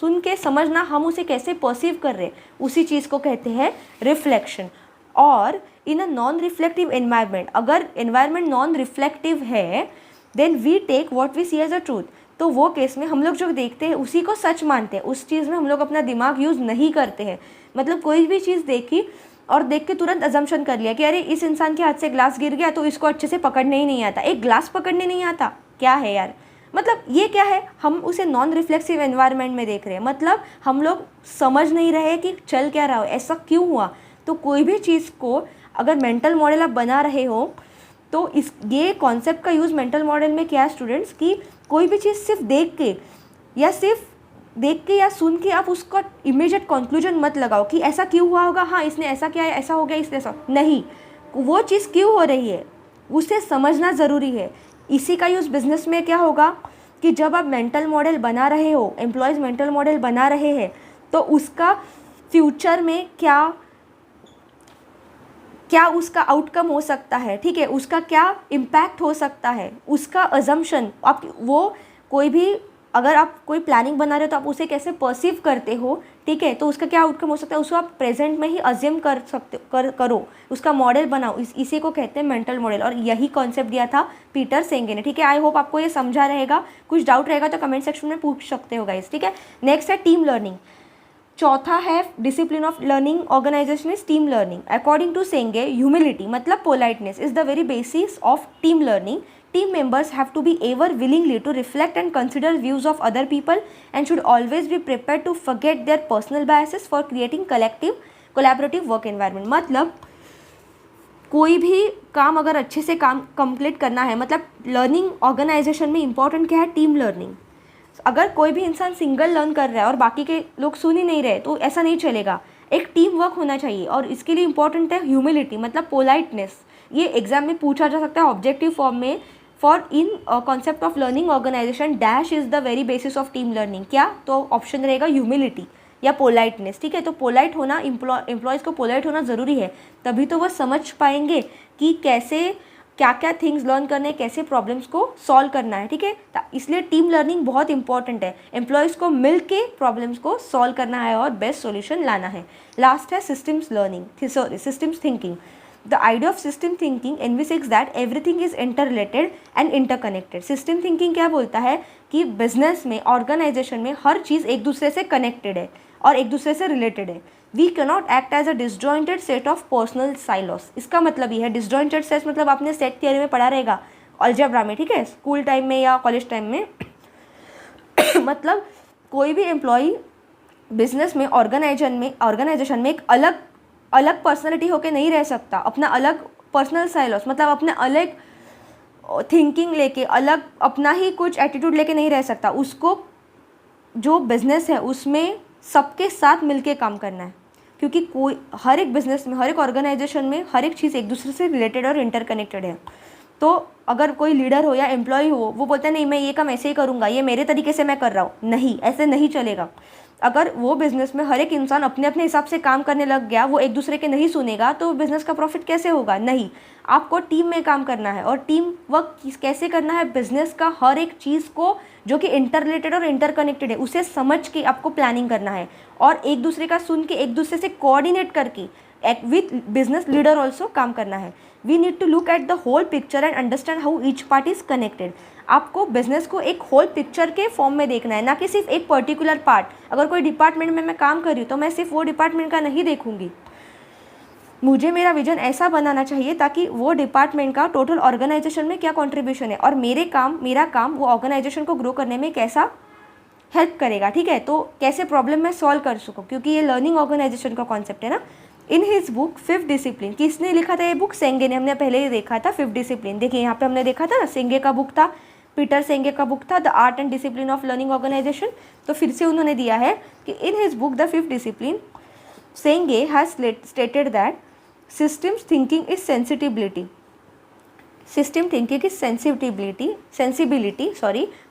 सुन के समझना, हम उसे कैसे परसीव कर रहे हैं, उसी चीज़ को कहते हैं रिफ्लेक्शन। और in a non reflective environment, अगर एनवायरनमेंट नॉन रिफ्लेक्टिव है then we take what we see as a truth, तो वो केस में हम लोग जो देखते हैं उसी को सच मानते हैं, उस चीज़ में हम लोग अपना दिमाग यूज़ नहीं करते हैं। मतलब कोई भी चीज़ देखी और देख के तुरंत अजम्पशन कर लिया कि अरे इस इंसान के हाथ से ग्लास गिर गया तो इसको अच्छे से पकड़ने ही नहीं आता, एक ग्लास पकड़ने नहीं आता, क्या है यार, मतलब ये क्या है, हम उसे नॉन रिफ्लेक्सिव एनवायरनमेंट में देख रहे हैं, मतलब हम लोग समझ नहीं रहे कि चल क्या रहा हो, ऐसा क्यों हुआ। तो कोई भी चीज़ को अगर मेंटल मॉडल आप बना रहे हो तो ये कॉन्सेप्ट का यूज़ मेंटल मॉडल में क्या है स्टूडेंट्स, कि कोई भी चीज़ सिर्फ देख के या सुन के आप उसका इमीडिएट कंक्लूजन मत लगाओ कि ऐसा क्यों हुआ होगा, हाँ इसने ऐसा किया है, ऐसा हो गया इसने ऐसा, नहीं, वो चीज़ क्यों हो रही है उसे समझना ज़रूरी है। इसी का यूज़ बिजनेस में क्या होगा कि जब आप मेंटल मॉडल बना रहे हो, एम्प्लॉयज़ मेंटल मॉडल बना रहे हैं, तो उसका फ्यूचर में क्या उसका आउटकम हो सकता है, ठीक है, उसका क्या इम्पैक्ट हो सकता है, उसका अजम्पशन, आप वो कोई भी अगर आप कोई प्लानिंग बना रहे हो तो आप उसे कैसे परसीव करते हो, ठीक है, तो उसका क्या आउटकम हो सकता है, उसको आप प्रेजेंट में ही अज्यूम कर सकते करो, उसका मॉडल बनाओ, इसी को कहते हैं मेंटल मॉडल। और यही कॉन्सेप्ट दिया था पीटर सेंगे ने, ठीक है। आई होप आपको ये समझा रहेगा, कुछ डाउट रहेगा तो कमेंट सेक्शन में पूछ सकते हो गाइस, ठीक है। नेक्स्ट है टीम लर्निंग। चौथा है discipline of learning organisation is team learning. According to Senge, humility मतलब politeness is the very basis of team learning. Team members have to be ever willingly to reflect and consider views of other people and should always be prepared to forget their personal biases for creating collective collaborative work environment. मतलब कोई भी काम अगर अच्छे से काम complete करना है, मतलब लर्निंग ऑर्गेनाइजेशन में इंपॉर्टेंट क्या है, टीम लर्निंग। अगर कोई भी इंसान सिंगल लर्न कर रहा है और बाकी के लोग सुन ही नहीं रहे तो ऐसा नहीं चलेगा, एक टीम वर्क होना चाहिए। और इसके लिए इंपॉर्टेंट है ह्यूमिलिटी मतलब पोलाइटनेस। ये एग्जाम में पूछा जा सकता है ऑब्जेक्टिव फॉर्म में, for in concept of learning organisation dash is the very basis of team learning. क्या, तो ऑप्शन रहेगा ह्यूमिलिटी या पोलाइटनेस, ठीक है। तो पोलाइट होना, एम्प्लॉयज़ को पोलाइट होना ज़रूरी है, तभी तो वह समझ पाएंगे कि कैसे क्या क्या थिंग्स लर्न करने, कैसे प्रॉब्लम्स को सॉल्व करना है, ठीक है। इसलिए टीम लर्निंग बहुत इंपॉर्टेंट है, एम्प्लॉयज़ को मिल के प्रॉब्लम्स को सॉल्व करना है और बेस्ट सॉल्यूशन लाना है। लास्ट है systems learning, systems thinking. The idea of system thinking envisages that everything is interrelated and interconnected. System thinking क्या बोलता है कि बिजनेस में, ऑर्गेनाइजेशन में हर चीज़ एक दूसरे से कनेक्टेड है और एक दूसरे से रिलेटेड है। We cannot act as a disjointed set of personal silos. इसका मतलब ये है, disjointed sets मतलब आपने सेट थियरी में पढ़ा रहेगा अलजेब्रा में, ठीक है, स्कूल टाइम में या कॉलेज टाइम में। मतलब कोई भी एम्प्लॉई बिजनेस में, ऑर्गेनाइजेशन में एक अलग पर्सनैलिटी होके नहीं रह सकता, अपना अलग पर्सनल साइलोस मतलब अपने अलग थिंकिंग लेके, अलग अपना ही कुछ एटीट्यूड लेके नहीं रह सकता। उसको जो बिज़नेस है उसमें सबके साथ मिलके काम करना है, क्योंकि कोई हर एक बिज़नेस में, हर एक ऑर्गेनाइजेशन में हर एक चीज़ एक दूसरे से रिलेटेड और इंटरकनेक्टेड है। तो अगर कोई लीडर हो या एम्प्लॉय हो, वो बोलता है नहीं मैं ये काम ऐसे ही करूँगा, ये मेरे तरीके से मैं कर रहा हूँ, नहीं, ऐसे नहीं चलेगा। अगर वो बिज़नेस में हर एक इंसान अपने अपने हिसाब से काम करने लग गया, वो एक दूसरे के नहीं सुनेगा, तो बिज़नेस का प्रॉफिट कैसे होगा, नहीं। आपको टीम में काम करना है, और टीम वर्क कैसे करना है, बिज़नेस का हर एक चीज़ को जो कि इंटर रिलेटेड और इंटरकनेक्टेड है उसे समझ के आपको प्लानिंग करना है, और एक दूसरे का सुन के, एक दूसरे से कोऑर्डिनेट करके विथ बिजनेस लीडर ऑल्सो काम करना है। We need to look at the whole picture and understand how each part is connected. आपको बिजनेस को एक होल पिक्चर के फॉर्म में देखना है, ना कि सिर्फ एक पर्टिकुलर पार्ट। अगर कोई डिपार्टमेंट में मैं काम कर रही हूँ तो मैं सिर्फ वो डिपार्टमेंट का नहीं देखूंगी, मुझे मेरा विजन ऐसा बनाना चाहिए ताकि वो डिपार्टमेंट का टोटल ऑर्गेनाइजेशन में क्या कंट्रीब्यूशन है, और मेरा काम वो ऑर्गेनाइजेशन को ग्रो करने में कैसा हेल्प करेगा, ठीक है। तो कैसे प्रॉब्लम मैं सॉल्व कर सकूँ, क्योंकि ये लर्निंग ऑर्गेनाइजेशन का कॉन्सेप्ट है ना। इन हिज बुक फिफ्थ डिसिप्लिन, किसने लिखा था ये बुक, सेंगे ने, हमने पहले ही देखा था फिफ्थ डिसिप्लिन। देखिए यहाँ पे हमने देखा था ना, सेंगे का बुक था पीटर सेंगे का बुक था the art and discipline of learning organisation. तो फिर से उन्होंने दिया है कि in his book the fifth discipline Senge has stated that systems thinking is sensibility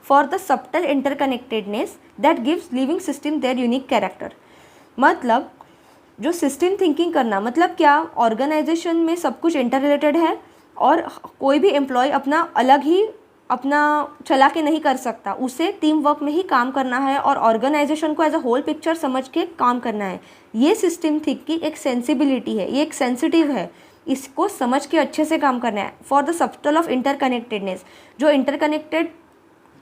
for the subtle interconnectedness that gives living system their unique character। मतलब जो system thinking करना मतलब क्या, ऑर्गेनाइजेशन में सब कुछ इंटर रिलेटेड है और कोई भी एम्प्लॉय अपना अलग ही अपना चला के नहीं कर सकता, उसे टीम वर्क में ही काम करना है और ऑर्गेनाइजेशन को एज अ होल पिक्चर समझ के काम करना है। ये सिस्टम थिंकिंग एक सेंसिबिलिटी है, ये एक सेंसिटिव है, इसको समझ के अच्छे से काम करना है। For the subtle of interconnectedness, जो इंटरकनेक्टेड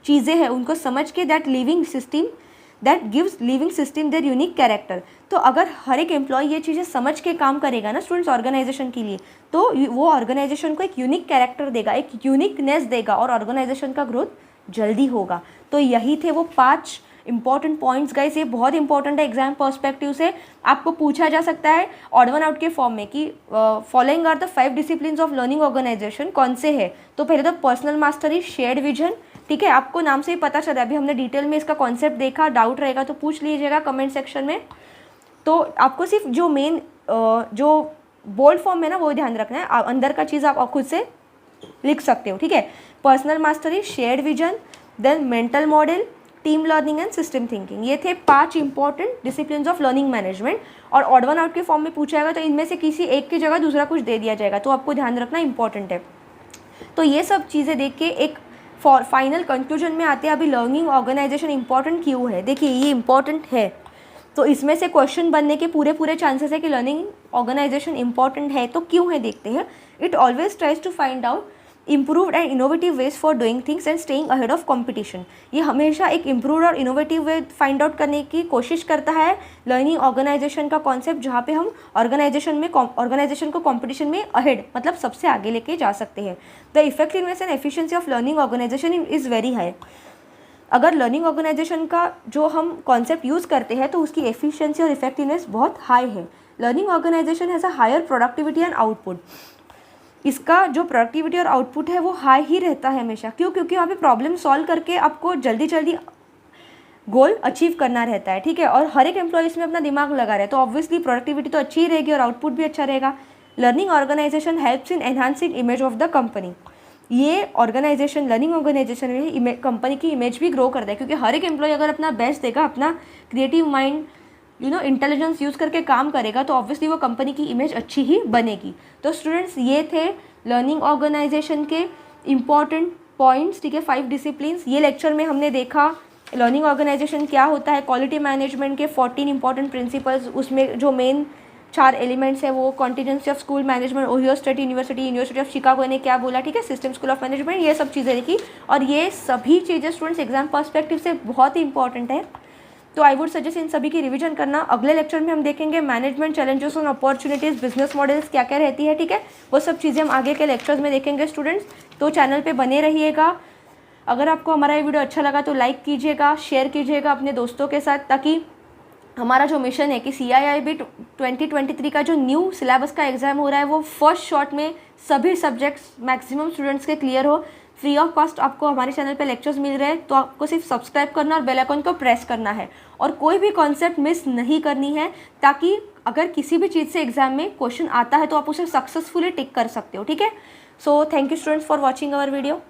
चीज़ें हैं उनको समझ के that gives living system there unique character. तो अगर हर एक एम्प्लॉय ये चीज़ें समझ के काम करेगा ना स्टूडेंट्स ऑर्गेनाइजेशन के लिए, तो वो ऑर्गेनाइजेशन को एक यूनिक कैरेक्टर देगा, एक यूनिकनेस देगा और ऑर्गेनाइजेशन का ग्रोथ जल्दी होगा। तो यही थे वो 5 इंपॉर्टेंट पॉइंट्स गाइस। ये बहुत इंपॉर्टेंट है, एग्जाम पर्सपेक्टिव से आपको पूछा जा सकता है ऑड वन आउट के फॉर्म में कि following are the 5 disciplines of learning organisation, कौन से है। तो पहले तो पर्सनल मास्टरी, शेयर्ड विजन, ठीक है, आपको नाम से ही पता चला, अभी हमने डिटेल में इसका कॉन्सेप्ट देखा, डाउट रहेगा तो पूछ लीजिएगा कमेंट सेक्शन में। तो आपको सिर्फ जो मेन जो बोल्ड फॉर्म है ना वो ध्यान रखना है, अंदर का चीज़ आप खुद से लिख सकते हो, ठीक है। Personal mastery, shared vision, then mental model, team learning and system thinking, ये थे 5 important disciplines of learning management. और ऑड वन आउट के फॉर्म में पूछा जाएगा तो इनमें से किसी एक की जगह दूसरा कुछ दे दिया जाएगा, तो आपको ध्यान रखना इंपॉर्टेंट है। तो ये सब चीज़ें देख के एक फाइनल कंक्लूजन में आते हैं अभी लर्निंग ऑर्गेनाइजेशन इंपॉर्टेंट क्यों है। देखिए ये इंपॉर्टेंट है तो इसमें से क्वेश्चन बनने के पूरे चांसेस है कि लर्निंग ऑर्गेनाइजेशन इंपॉर्टेंट है, तो क्यों है देखते हैं। It always tries to find out improved and innovative ways for doing things and staying ahead of competition. ये हमेशा एक इम्प्रूव्ड और इनोवेटिव वे फाइंड आउट करने की कोशिश करता है लर्निंग ऑर्गेनाइजेशन का कॉन्सेप्ट, जहाँ पे हम ऑर्गेनाइजेशन को कंपटीशन में अहेड मतलब सबसे आगे लेके जा सकते हैं। The effectiveness and efficiency of learning organisation is very high. अगर लर्निंग ऑर्गेनाइजेशन का जो हम कॉन्सेप्ट यूज़ करते हैं तो उसकी एफिशिएंसी और इफेक्टिवनेस बहुत हाई है। Learning organisation has a higher productivity and output. इसका जो प्रोडक्टिविटी और आउटपुट है वो हाई ही रहता है हमेशा। क्यों? क्योंकि वहाँ पे प्रॉब्लम सॉल्व करके आपको जल्दी गोल अचीव करना रहता है, ठीक है। और हर एक एम्प्लॉय इसमें अपना दिमाग लगा रहा है तो ऑब्वियसली प्रोडक्टिविटी तो अच्छी ही रहेगी और आउटपुट भी अच्छा रहेगा। Learning organisation helps in enhancing image of the company. ये ऑर्गेनाइजेशन लर्निंग ऑर्गेनाइजेशन में कंपनी की इमेज भी ग्रो करता है, क्योंकि हर एक एम्प्लॉय अगर अपना बेस्ट देगा, अपना क्रिएटिव माइंड इंटेलिजेंस यूज़ करके काम करेगा तो ऑब्वियसली वो कंपनी की इमेज अच्छी ही बनेगी। तो स्टूडेंट्स ये थे लर्निंग ऑर्गेनाइजेशन के इम्पॉर्टेंट पॉइंट्स, ठीक है, 5 डिसिप्लिन्स। ये लेक्चर में हमने देखा लर्निंग ऑर्गेनाइजेशन क्या होता है, क्वालिटी मैनेजमेंट के 14 इंपॉर्टेंट प्रिंसिपल्स, उसमें जो मेन 4 एलिमेंट्स है वो contingency of school management, Ohio State university of Chicago ने क्या बोला, ठीक है, सिस्टम स्कूल ऑफ मैनेजमेंट, ये सब चीज़ें देखी। और ये सभी चीज़ें स्टूडेंट्स एग्जाम पर्सपेक्टिव से बहुत ही इंपॉर्टेंट है, तो आई वुड सजेस्ट इन सभी की रिवीजन करना। अगले लेक्चर में हम देखेंगे मैनेजमेंट चैलेंजेस और अपॉर्चुनिटीज़, बिजनेस मॉडल्स क्या क्या रहती है, ठीक है, वो सब चीज़ें हम आगे के लेक्चर्स में देखेंगे स्टूडेंट्स। तो चैनल पे बने रहिएगा। अगर आपको हमारा ये वीडियो अच्छा लगा तो लाइक कीजिएगा, शेयर कीजिएगा अपने दोस्तों के साथ, ताकि हमारा जो मिशन है कि CIIB 2023 का जो न्यू सिलेबस का एग्ज़ाम हो रहा है वो फर्स्ट शॉट में सभी सब्जेक्ट्स मैक्सिमम स्टूडेंट्स के क्लियर हो। फ्री ऑफ कॉस्ट आपको हमारे चैनल पे लेक्चर्स मिल रहे हैं, तो आपको सिर्फ सब्सक्राइब करना और बेल आइकन को प्रेस करना है और कोई भी कॉन्सेप्ट मिस नहीं करनी है, ताकि अगर किसी भी चीज़ से एग्जाम में क्वेश्चन आता है तो आप उसे सक्सेसफुली टिक कर सकते हो, ठीक है। So thank you students for watching our video.